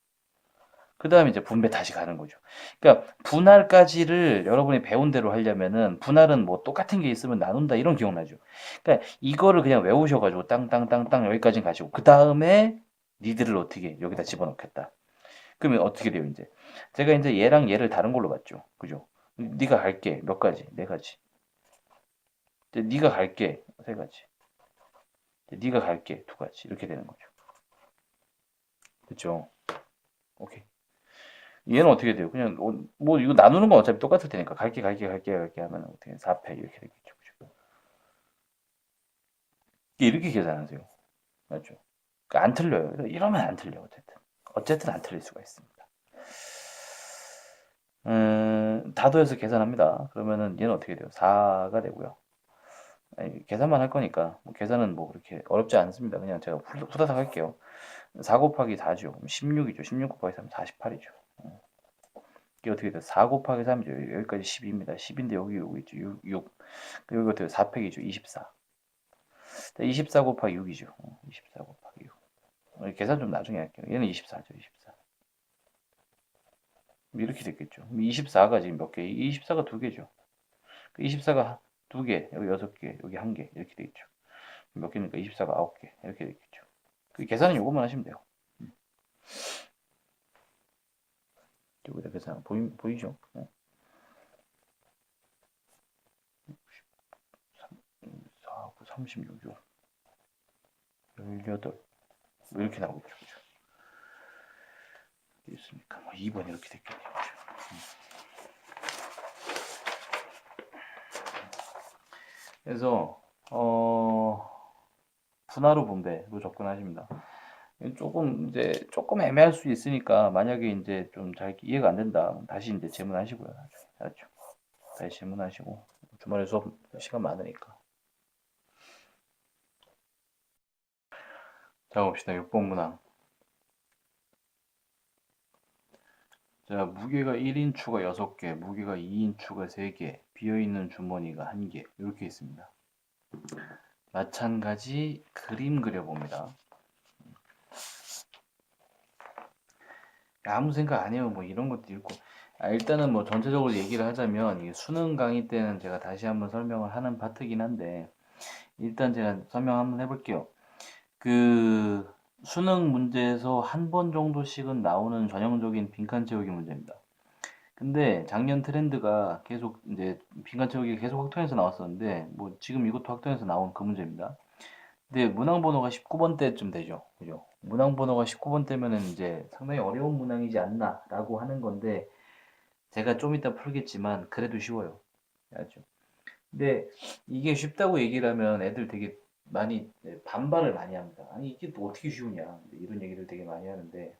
그 다음에 이제 분배 다시 가는 거죠. 그러니까 분할까지를 여러분이 배운 대로 하려면은 분할은 뭐 똑같은 게 있으면 나눈다 이런 기억나죠. 그러니까 이거를 그냥 외우셔가지고 땅땅땅땅 여기까지 가시고 그 다음에 니들을 어떻게 여기다 집어넣겠다. 그러면 어떻게 돼요 이제? 제가 이제 얘랑 얘를 다른 걸로 봤죠. 그죠? 네가 갈게 몇 가지? 네 가지. 이제 네가 갈게 세 가지. 이제 네가 갈게 두 가지. 이렇게 되는 거죠. 그렇죠? 오케이. 얘는 어떻게 돼요? 그냥 뭐 이거 나누는 건 어차피 똑같을 테니까 갈게 하면 어떻게 4패 이렇게 되겠죠. 그죠? 이렇게 계산하세요. 맞죠? 그러니까 안 틀려요. 이러면 안 틀려 어쨌든. 어쨌든 안 틀릴 수가 있습니다. 다도해서 계산합니다. 그러면은 얘는 어떻게 돼요? 4가 되고요. 아니, 계산만 할 거니까 뭐 계산은 뭐 그렇게 어렵지 않습니다. 그냥 제가 후다닥 할게요. 4 곱하기 4죠. 그럼 16이죠. 16 곱하기 3은 48이죠. 이게 어떻게 돼요? 4 곱하기 3이죠. 여기까지 10입니다. 10인데 여기 있죠. 6. 여기 어떻게 돼요? 4팩이죠. 24. 24 곱하기 6이죠. 24 곱하기 6. 계산 좀 나중에 할게요. 얘는 24죠. 24. 이렇게 됐겠죠. 24가 지금 몇 개? 24가 두 개죠. 24가 두 개, 여기 6개, 여기 한 개, 이렇게 되겠죠. 몇 개니까 24가 9개, 이렇게 되겠죠. 그 계산은 요것만 하시면 돼요. 여기다 계산 보이죠? 4, 9, 36, 18 이렇게 나오겠죠. 그죠? 있습니까? 뭐 2번 이렇게 됐겠네요. 그래서 분할로 분배로 접근하십니다. 조금 애매할 수 있으니까 만약에 이제 좀 잘 이해가 안 된다 다시 이제 질문하시고요. 알았죠? 다시 질문하시고 주말에 수업 시간 많으니까. 자 봅시다. 6번 문항. 자 무게가 1인추가 6개, 무게가 2인추가 3개, 비어있는 주머니가 1개 이렇게 있습니다. 마찬가지 그림 그려봅니다. 아무 생각 안 해요. 뭐 이런 것도 있고. 일단은 뭐 전체적으로 얘기를 하자면 이게 수능 강의 때는 제가 다시 한번 설명을 하는 파트긴 한데 일단 제가 설명 한번 해볼게요. 그 수능 문제에서 한 번 정도씩은 나오는 전형적인 빈칸 채우기 문제입니다. 근데 작년 트렌드가 계속 이제 빈칸 채우기 계속 확통해서 나왔었는데 뭐 지금 이것도 확통해서 나온 그 문제입니다. 근데 문항 번호가 19번 때쯤 되죠. 그죠? 문항 번호가 19번 때면은 이제 상당히 어려운 문항이지 않나라고 하는 건데 제가 좀 이따 풀겠지만 그래도 쉬워요. 알죠? 근데 이게 쉽다고 얘기를 하면 애들 되게 많이 반발을 많이 합니다. 아니 이게 또 어떻게 쉬우냐 이런 얘기를 되게 많이 하는데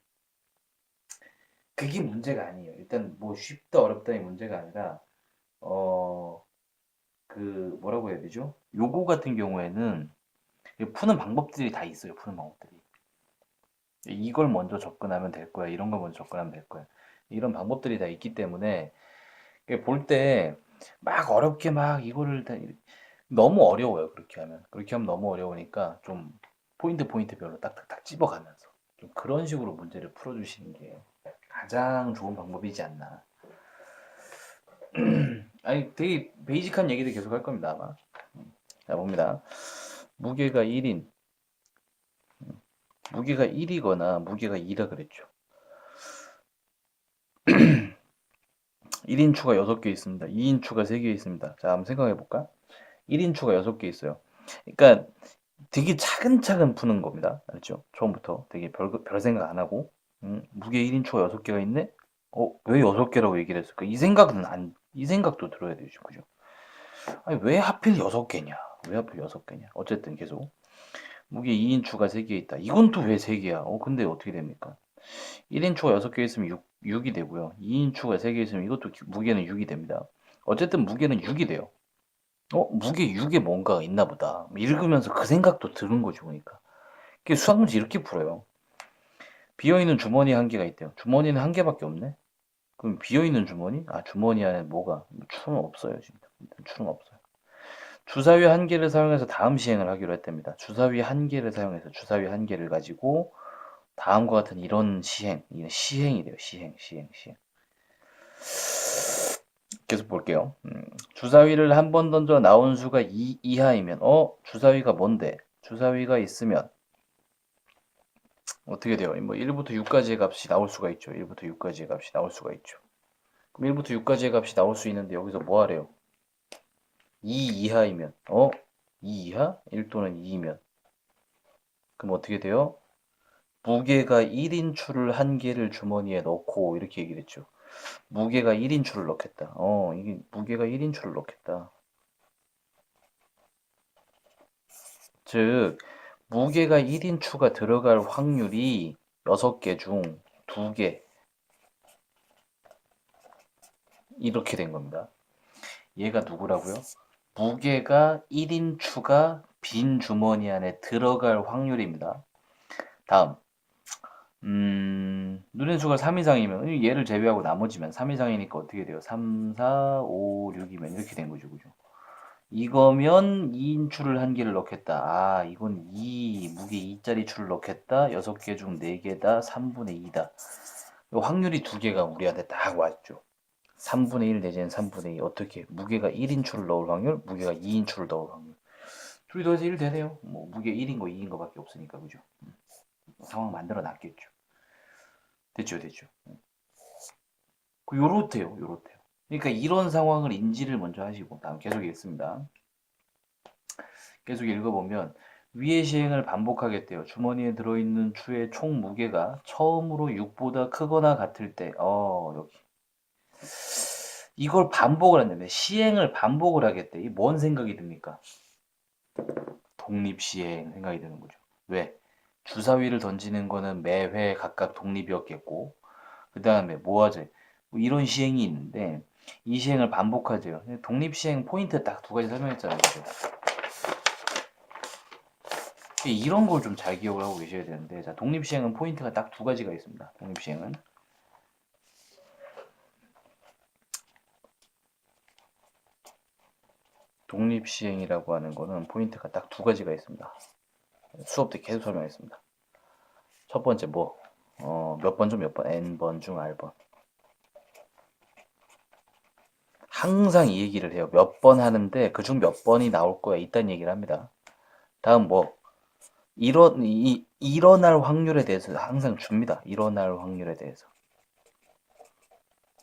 그게 문제가 아니에요. 일단 뭐 쉽다 어렵다의 문제가 아니라 어 그 뭐라고 해야 되죠? 요거 같은 경우에는 푸는 방법들이 다 있어요. 푸는 방법들이. 이걸 먼저 접근하면 될 거야. 이런 걸 먼저 접근하면 될 거야. 이런 방법들이 다 있기 때문에 볼 때 막 어렵게 막 이거를 다 너무 어려워요. 그렇게 하면. 그렇게 하면 너무 어려우니까 좀 포인트별로 딱딱딱 집어가면서 좀 그런 식으로 문제를 풀어주시는 게 가장 좋은 방법이지 않나. 아니 되게 베이직한 얘기들 계속 할 겁니다 아마. 자 봅니다. 무게가 1인 무게가 1이거나 무게가 2라 그랬죠. 1인추가 6개 있습니다. 2인추가 3개 있습니다. 자, 한번 생각해 볼까? 1인추가 6개 있어요. 그러니까 되게 차근차근 푸는 겁니다. 알죠? 처음부터 되게 별 생각 안 하고 무게 1인추가 6개가 있네? 왜 6개라고 얘기를 했을까? 이 생각도 들어야 되죠. 그죠? 아니, 왜 하필 6개냐? 왜 하필 6개냐? 어쨌든 계속 무게 2인추가 3개 있다. 이건 또 왜 3개야? 근데 어떻게 됩니까? 1인추가 6개 있으면 6이 되고요. 2인추가 3개 있으면 이것도 무게는 6이 됩니다. 어쨌든 무게는 6이 돼요. 무게 6에 뭔가 있나 보다. 읽으면서 그 생각도 드는 거죠, 그러니까. 수학 문제 이렇게 풀어요. 비어있는 주머니 한 개가 있대요. 주머니는 한 개밖에 없네? 그럼 비어있는 주머니? 주머니 안에 뭐가? 추는 없어요, 지금. 추는 없어요. 주사위 한 개를 사용해서 다음 시행을 하기로 했답니다. 주사위 한 개를 사용해서 주사위 한 개를 가지고 다음과 같은 이런 시행, 이게 시행이 돼요. 시행. 계속 볼게요. 주사위를 한 번 던져 나온 수가 2 이하이면 주사위가 뭔데? 주사위가 있으면 어떻게 돼요? 뭐 1부터 6까지의 값이 나올 수가 있죠. 1부터 6까지의 값이 나올 수가 있죠. 그럼 1부터 6까지의 값이 나올 수 있는데 여기서 뭐 하래요? 2 이하이면 2 이하? 1 또는 2이면 그럼 어떻게 돼요? 무게가 1인출을 한 개를 주머니에 넣고 이렇게 얘기를 했죠. 무게가 1인출을 넣겠다. 이게 무게가 1인출을 넣겠다. 즉 무게가 1인추가 들어갈 확률이 6개 중 2개 이렇게 된 겁니다. 얘가 누구라고요? 무게가 1인추가 빈 주머니 안에 들어갈 확률입니다. 다음 눈의 수가 3 이상이면 얘를 제외하고 나머지면 3 이상이니까 어떻게 돼요? 3, 4, 5, 6이면 이렇게 된 거죠. 그죠? 이거면 2인추를 한 개를 넣겠다. 이건 2, 무게 2짜리 추를 넣겠다. 6개 중 4개다. 3분의 2다. 확률이 2개가 우리한테 딱 왔죠. 3분의 1 내지는 3분의 2. 어떻게? 무게가 1인추를 넣을 확률, 무게가 2인추를 넣을 확률. 둘이 더해서 1 되네요. 뭐 무게 1인 거 2인 거밖에 없으니까. 그죠? 상황 만들어 놨겠죠. 됐죠. 요렇대요. 그러니까 이런 상황을 인지를 먼저 하시고 다음 계속 읽습니다. 계속 읽어보면 위의 시행을 반복하겠대요. 주머니에 들어있는 추의 총 무게가 처음으로 6보다 크거나 같을 때 여기 이걸 반복을 한다면 시행을 반복을 하겠대. 이 뭔 생각이 듭니까? 독립시행 생각이 드는 거죠. 왜? 주사위를 던지는 거는 매회 각각 독립이었겠고 그 다음에 뭐하죠? 뭐 이런 시행이 있는데 이 시행을 반복하죠. 독립시행 포인트 딱 2가지 설명했잖아요. 그죠? 이런 걸 좀 잘 기억을 하고 계셔야 되는데 자, 독립시행은 포인트가 딱 2가지가 있습니다. 독립시행이라고 하는 거는 포인트가 딱 2가지가 있습니다. 수업 때 계속 설명했습니다. 첫 번째 몇 번 중 몇 번? n번 중 r번. 항상 이 얘기를 해요. 몇 번 하는데 그중 몇 번이 나올 거야. 이딴 얘기를 합니다. 다음 일어날 확률에 대해서 항상 줍니다. 일어날 확률에 대해서.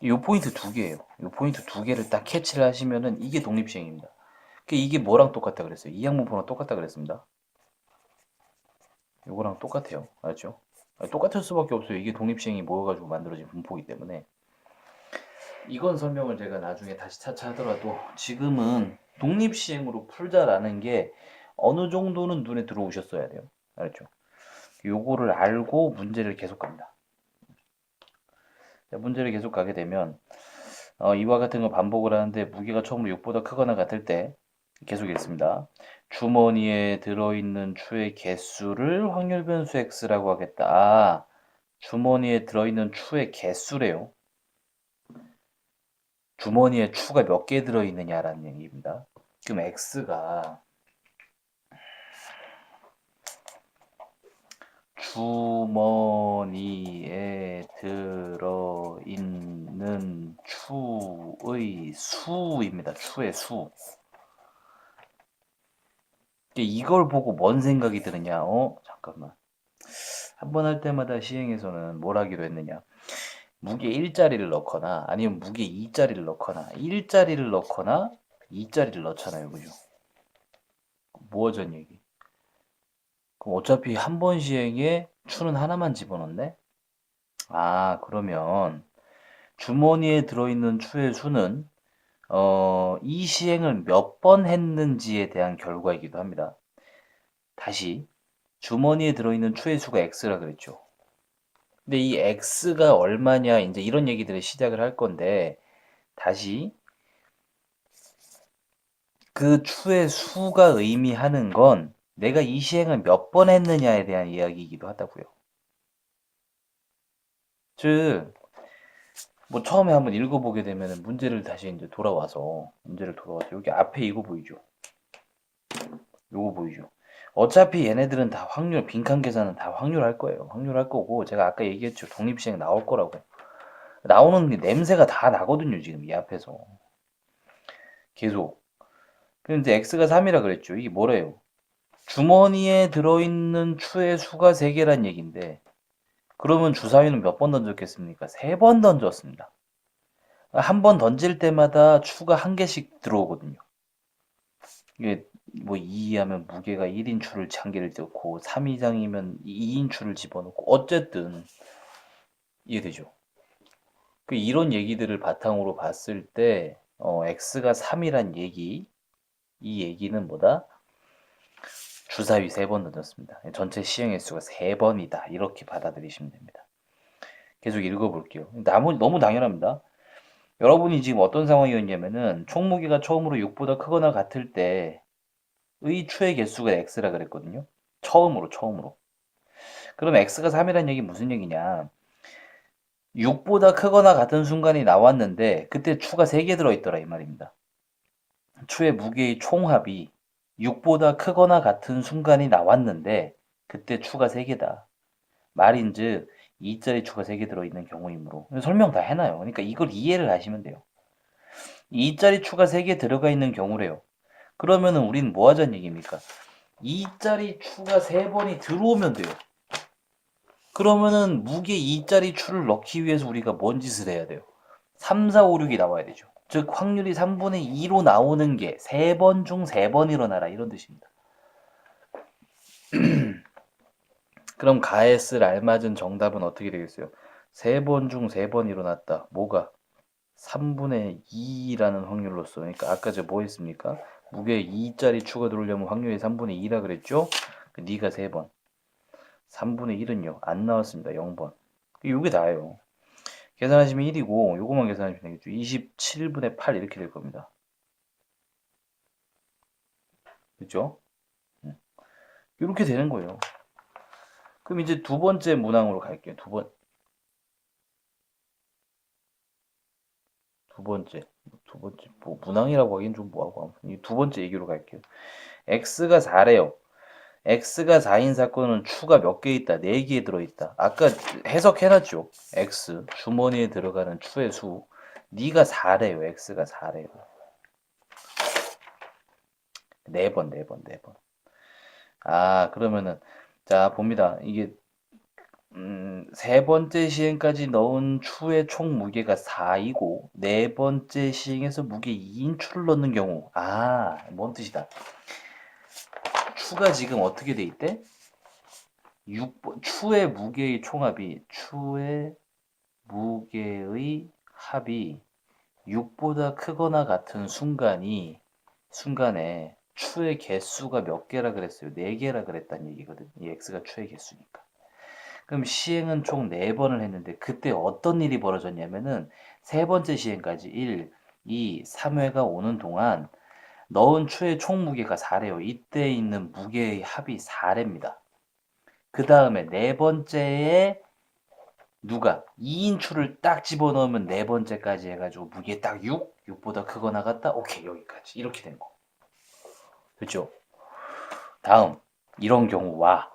이 포인트 2개예요. 이 포인트 2개를 딱 캐치를 하시면은 이게 독립시행입니다. 이게 뭐랑 똑같다 그랬어요? 이항문포랑 똑같다 그랬습니다. 이거랑 똑같아요. 알죠? 똑같을 수밖에 없어요. 이게 독립시행이 모여가지고 만들어진 분포이기 때문에. 이건 설명을 제가 나중에 다시 차차 하더라도 지금은 독립시행으로 풀자라는 게 어느 정도는 눈에 들어오셨어야 돼요. 알죠? 요거를 알고 문제를 계속 갑니다. 문제를 계속 가게 되면 이와 같은 거 반복을 하는데 무게가 처음으로 6보다 크거나 같을 때 계속 읽습니다. 주머니에 들어있는 추의 개수를 확률 변수 x라고 하겠다. 주머니에 들어있는 추의 개수래요. 주머니에 추가 몇 개 들어있느냐라는 얘기입니다. 그럼 x가 주머니에 들어있는 추의 수입니다. 추의 수. 이걸 보고 뭔 생각이 드느냐? 잠깐만. 한 번 할 때마다 시행에서는 뭘 하기로 했느냐? 무게 1자리를 넣거나 아니면 무게 2자리를 넣거나 1자리를 넣거나 2자리를 넣잖아요. 그죠? 뭐하전 얘기? 그럼 어차피 한 번 시행에 추는 하나만 집어넣네? 그러면 주머니에 들어있는 추의 수는 이 시행을 몇 번 했는지에 대한 결과이기도 합니다. 다시 주머니에 들어있는 추의 수가 x라 그랬죠. 근데 이 x가 얼마냐 이제 이런 얘기들을 시작을 할 건데 다시 그 추의 수가 의미하는 건 내가 이 시행을 몇 번 했느냐에 대한 이야기이기도 하다고요. 즉, 처음에 한번 읽어보게 되면 문제를 다시 이제 돌아와서 여기 앞에 이거 보이죠? 요거 보이죠? 어차피 얘네들은 다 확률, 빈칸 계산은 다 확률할 거예요. 확률할 거고, 제가 아까 얘기했죠. 독립시행 나올 거라고. 나오는 게 냄새가 다 나거든요, 지금 이 앞에서. 계속. 근데 x가 3이라 그랬죠. 이게 뭐래요? 주머니에 들어있는 추의 수가 3개란 얘기인데, 그러면 주사위는 몇 번 던졌겠습니까? 3번 던졌습니다. 한 번 던질 때마다 추가 1개씩 들어오거든요. 이게 뭐 2 하면 무게가 1인 추를 1개를 넣고 3 이상이면 2인 추를 집어넣고 어쨌든 이해되죠? 이런 얘기들을 바탕으로 봤을 때 x가 3이란 얘기, 이 얘기는 뭐다? 주사위 3번 던졌습니다. 전체 시행 횟수가 3번이다. 이렇게 받아들이시면 됩니다. 계속 읽어볼게요. 너무 당연합니다. 여러분이 지금 어떤 상황이었냐면은 총무게가 처음으로 6보다 크거나 같을 때의 추의 개수가 x라 그랬거든요. 처음으로. 그럼 x가 3이라는 얘기 무슨 얘기냐? 6보다 크거나 같은 순간이 나왔는데 그때 추가 3개 들어있더라 이 말입니다. 추의 무게의 총합이 6보다 크거나 같은 순간이 나왔는데 그때 추가 3개다. 말인즉 2짜리 추가 3개 들어있는 경우이므로 설명 다 해놔요. 그러니까 이걸 이해를 하시면 돼요. 2짜리 추가 3개 들어가 있는 경우래요. 그러면은 우린 뭐 하자는 얘기입니까? 2짜리 추가 3번이 들어오면 돼요. 그러면은 무게 2짜리 추를 넣기 위해서 우리가 뭔 짓을 해야 돼요? 3, 4, 5, 6이 나와야 되죠. 즉 확률이 3분의 2로 나오는 게 3번 중 3번 일어나라 이런 뜻입니다. 그럼 가에 쓸 알맞은 정답은 어떻게 되겠어요? 3번 중 3번 일어났다. 뭐가? 3분의 2라는 확률로서. 그러니까 아까 저 뭐 했습니까? 무게 2짜리 추가 들어오려면 확률이 3분의 2라 그랬죠? 네가 3번. 3분의 1은요. 안 나왔습니다. 0번. 이게 다예요. 계산하시면 1이고 요거만 계산하시면 되겠죠. 27분의 8 이렇게 될 겁니다. 그렇죠? 이렇게 되는 거예요. 그럼 이제 두 번째 문항으로 갈게요. 두 번째 뭐 문항이라고 하긴 좀 뭐하고 아무튼 이 두 번째 얘기로 갈게요. x가 4래요. x가 4인 사건은 추가 몇 개 있다? 4개 들어있다. 아까 해석해놨죠. x 주머니에 들어가는 추의 수. 네가 4래요. x가 4래요. 4번. 아 그러면은 자 봅니다. 이게 세 번째 시행까지 넣은 추의 총 무게가 4이고 네 번째 시행에서 무게 2인 추를 넣는 경우 뭔 뜻이다. 추가 지금 어떻게 돼 있대? 추의 무게의 총합이 추의 무게의 합이 6보다 크거나 같은 순간에 추의 개수가 몇 개라 그랬어요? 4개라 그랬다는 얘기거든. 이 x가 추의 개수니까. 그럼 시행은 총 4번을 했는데 그때 어떤 일이 벌어졌냐면은 세 번째 시행까지 1, 2, 3회가 오는 동안 넣은 추의 총 무게가 4래요. 이때 있는 무게의 합이 4래입니다. 그 다음에 네 번째에 누가 2인 추를 딱 집어넣으면 네 번째까지 해가지고 무게 딱 6보다 크거나 같다. 오케이 여기까지 이렇게 된 거. 그렇죠? 다음 이런 경우와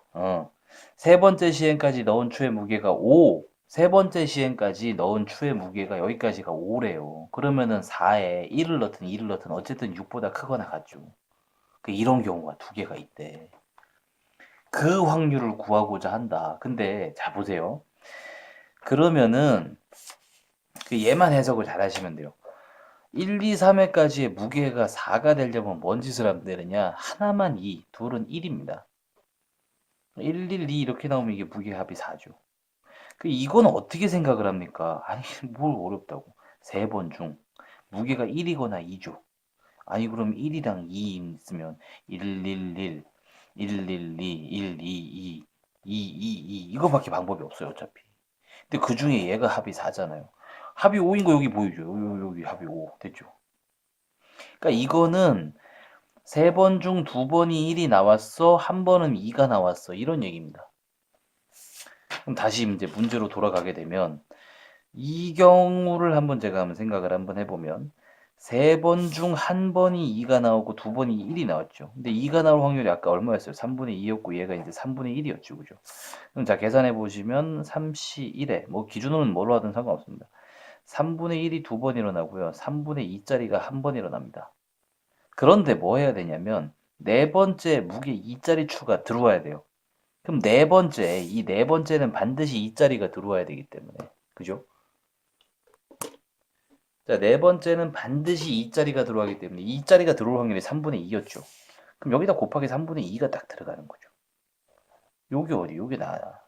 세 번째 시행까지 넣은 추의 무게가 5, 세 번째 시행까지 넣은 추의 무게가 여기까지가 5래요. 그러면은 4에 1을 넣든 2를 넣든 어쨌든 6보다 크거나 같죠. 이런 경우가 두 개가 있대. 그 확률을 구하고자 한다. 근데 자 보세요. 그러면은 얘만 해석을 잘 하시면 돼요. 1, 2, 3회까지의 무게가 4가 되려면 뭔 짓을 하면 되느냐? 하나만 2, 둘은 1입니다. 1, 1, 2 이렇게 나오면 이게 무게합이 4죠. 이건 어떻게 생각을 합니까? 아니 뭘 어렵다고. 세 번 중 무게가 1이거나 2죠. 아니 그럼 1이랑 2 있으면 1, 1, 1, 1, 1, 2, 1, 2, 2, 2, 2, 2 이거밖에 방법이 없어요 어차피. 근데 그 중에 얘가 합이 4잖아요. 합이 5인 거 여기 보이죠? 여기 합이 5 됐죠? 그러니까 이거는 세 번 중 두 번이 1이 나왔어, 한 번은 2가 나왔어 이런 얘기입니다. 그럼 다시 이제 문제로 돌아가게 되면 이 경우를 한번 제가 한번 생각을 한번 해보면 3번 중 한 번이 2가 나오고 두 번이 1이 나왔죠. 근데 2가 나올 확률이 아까 얼마였어요? 3분의 2였고 얘가 이제 3분의 1이었죠. 그죠? 그럼 자, 계산해 보시면 3시 1에 뭐 기준으로는 뭘로 하든 상관없습니다. 3분의 1이 두 번 일어나고요. 3분의 2짜리가 한 번 일어납니다. 그런데 뭐 해야 되냐면 네 번째 무게 2짜리 추가 들어와야 돼요. 그럼 네 번째, 이 네 번째는 반드시 2짜리가 들어와야 되기 때문에. 그죠? 자, 네 번째는 반드시 2짜리가 들어가기 때문에 2짜리가 들어올 확률이 3분의 2였죠. 그럼 여기다 곱하기 3분의 2가 딱 들어가는 거죠. 요게 어디? 요게 나야.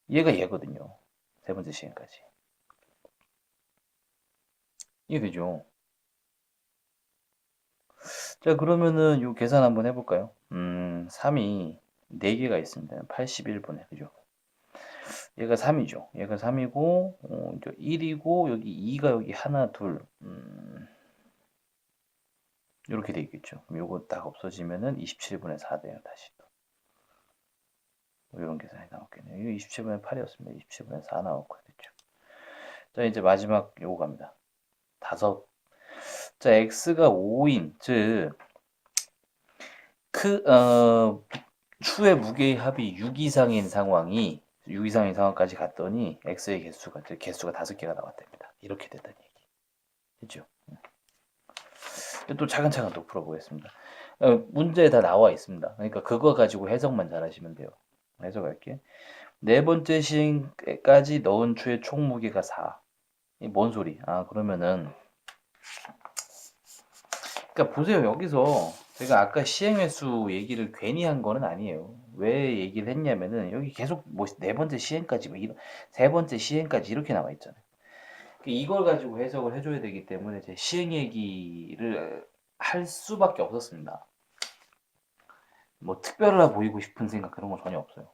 얘가 얘거든요. 세 번째 시행까지. 이게 되죠. 자, 그러면은 요 계산 한번 해볼까요? 3이 4개가 있습니다. 81분에. 그죠? 얘가 3이죠. 얘가 3이고, 1이고, 여기 2가 여기 하나, 둘, 이렇게 돼 있겠죠. 그럼 요거 딱 없어지면은 27분의 4 돼요. 다시 또. 이런 계산이 나왔겠네요. 이거 27분의 8이었습니다. 27분의 4 나왔고, 됐죠. 자, 이제 마지막 요거 갑니다. 5. 자, x가 5인, 즉, 추의 무게의 합이 6 이상인 상황이 6 이상인 상황까지 갔더니 x의 개수가 5개가 나왔답니다. 이렇게 됐다는 얘기. 됐죠? 또 차근차근 또 풀어보겠습니다. 문제에 다 나와 있습니다. 그러니까 그거 가지고 해석만 잘하시면 돼요. 해석할게. 네 번째 시행까지 넣은 추의 총 무게가 4. 이 뭔 소리? 그러면은 그러니까 보세요. 여기서 제가 아까 시행횟수 얘기를 괜히 한 거는 아니에요. 왜 얘기를 했냐면은 여기 계속 뭐 네 번째 시행까지 세 번째 시행까지 이렇게 나와 있잖아요. 이걸 가지고 해석을 해줘야 되기 때문에 제 시행 얘기를 할 수밖에 없었습니다. 뭐 특별해 보이고 싶은 생각 그런 건 전혀 없어요.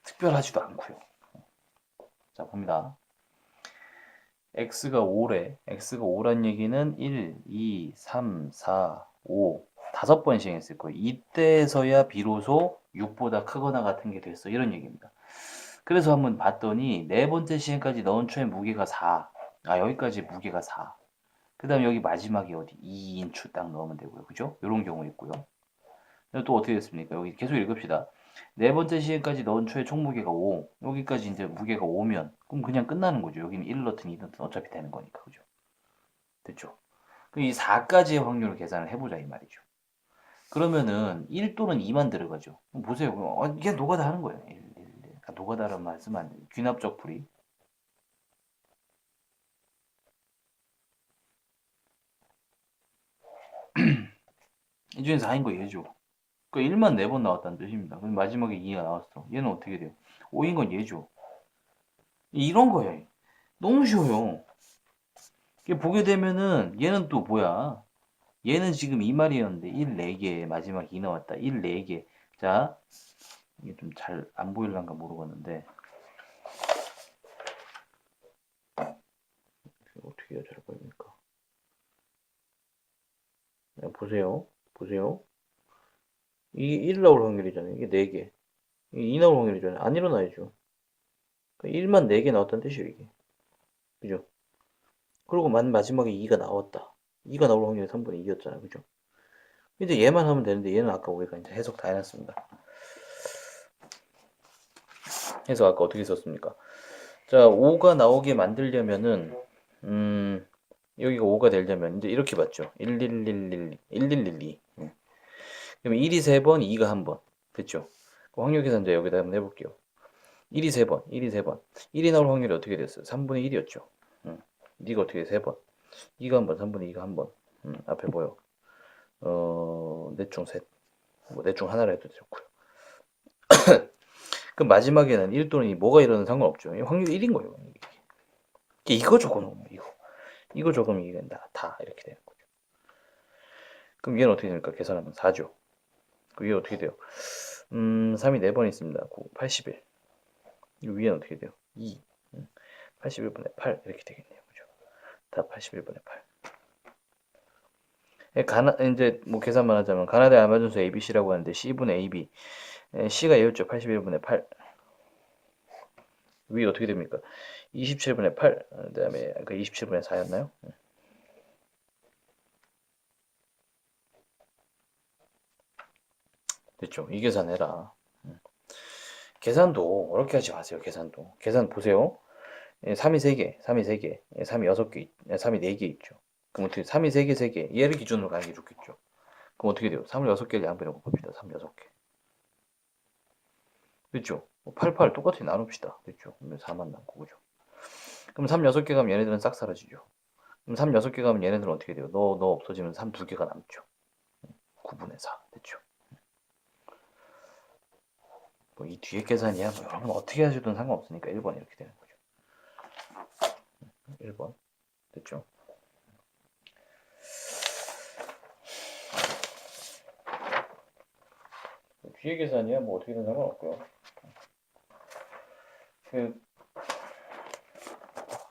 특별하지도 않고요. 자, 봅니다. x가 5래. x가 5란 얘기는 1, 2, 3, 4, 5 5번 시행했을 거예요. 이때에서야 비로소 6보다 크거나 같은 게 됐어. 이런 얘기입니다. 그래서 한번 봤더니 네 번째 시행까지 넣은 추의 무게가 4. 여기까지 무게가 4. 그 다음에 여기 마지막에 어디 2인 추 딱 넣으면 되고요. 그죠? 이런 경우 있고요. 또 어떻게 됐습니까? 여기 계속 읽읍시다. 네 번째 시행까지 넣은 추의 총 무게가 5. 여기까지 이제 무게가 5면 그럼 그냥 끝나는 거죠. 여기는 1 넣든 2 넣든 어차피 되는 거니까. 그죠? 됐죠? 그럼 이 4까지의 확률을 계산을 해보자 이 말이죠. 그러면은 1 또는 2만 들어가죠. 보세요. 이게 노가다 하는 거예요. 1, 1, 1. 노가다라는 말씀 안 돼요. 귀납적 풀이. 이 중에서 4인 거 얘죠. 그 1만 4번 나왔다는 뜻입니다. 그럼 마지막에 2가 나왔어. 얘는 어떻게 돼요? 5인 건 얘죠. 이런 거예요. 너무 쉬워요. 이게 보게 되면은 얘는 또 뭐야? 얘는 지금 이 말이었는데 1 4개 마지막 2 나왔다. 1 4개. 자, 이게 좀 잘 안 보일란가 모르겠는데 어떻게 해야 잘 보입니까? 보세요. 보세요. 이게 1 나올 확률이잖아요. 이게 4개. 이게 2 나올 확률이잖아요. 안 일어나야죠. 1만 4개 나왔다는 뜻이에요, 이게. 그죠? 그리고 마지막에 2가 나왔다. 2가 나올 확률이 3분의 2였잖아요. 그죠? 이제 얘만 하면 되는데 얘는 아까 우리가 이제 해석 다 해놨습니다. 해석 아까 어떻게 썼습니까? 자, 5가 나오게 만들려면은 여기가 5가 되려면 이제 이렇게 봤죠. 1111, 1112. 그러면 1이 3번, 2가 1번. 됐죠? 확률 계산 이제 여기다 한번 해볼게요. 1이 3번, 1이 3번. 1이 나올 확률이 어떻게 됐어요? 3분의 1이었죠. 2가 어떻게 돼? 3번. 2가 1번, 3분의 2가 1번. 앞에 뭐요? 넷 중 셋. 뭐 넷 중 하나를 해도 좋고요. 그럼 마지막에는 1 또는 2 뭐가 일어나는 상관없죠. 확률이 1인 거예요. 이거 적어놓으면 이거 적으면 이게 다 이렇게 되는 거죠. 그럼 얘는 어떻게 됩니까? 계산하면 4죠. 그럼 얘 어떻게 돼요? 3이 4번 있습니다. 9, 81. 이 위에는 어떻게 돼요? 2. 81분의 8 이렇게 되겠네요. 그죠? 다 81분의 8. 이제 뭐 계산만 하자면 가나다의 아마존수 ABC라고 하는데 C분의 AB. C가 얘였죠. 81분의 8. 위 어떻게 됩니까? 27분의 8. 그다음에 그 27분의 4였나요? 됐죠? 이 계산해라. 계산도 어렵게 하지 마세요. 계산도. 계산 보세요. 3이 3개, 3이 3개, 3이 6개, 3이 4개 있죠. 그럼 어떻게 3이 3개, 3개. 얘를 기준으로 가는 게 좋겠죠. 그럼 어떻게 돼요? 3을 6개를 양변으로 곱합시다. 3, 6개. 됐죠? 88 똑같이 나눕시다. 됐죠? 그러면 4만 남고, 그죠? 그럼 3, 6개 가면 얘네들은 싹 사라지죠. 그럼 3, 6개 가면 얘네들은 어떻게 돼요? 너 없어지면 3, 2개가 남죠. 9분의 4. 됐죠? 뭐 이 뒤에 계산이야. 뭐 여러분 어떻게 하셔도 상관없으니까 1번 이렇게 되는 거죠. 1번. 됐죠? 뒤에 계산이야. 뭐 어떻게든 상관없고요.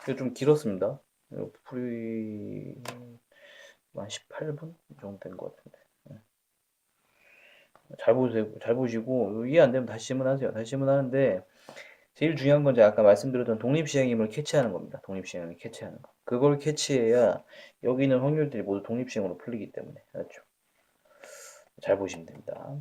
그게 좀 길었습니다. 풀이 한 18분 정도 된 것 같은데. 잘 보세요. 잘 보시고 이해 안 되면 다시 질문하세요. 다시 질문하는데 제일 중요한 건 제가 아까 말씀드렸던 독립시행임을 캐치하는 겁니다. 독립시행을 캐치하는 거. 그걸 캐치해야 여기 있는 확률들이 모두 독립시행으로 풀리기 때문에. 알았죠? 잘 보시면 됩니다.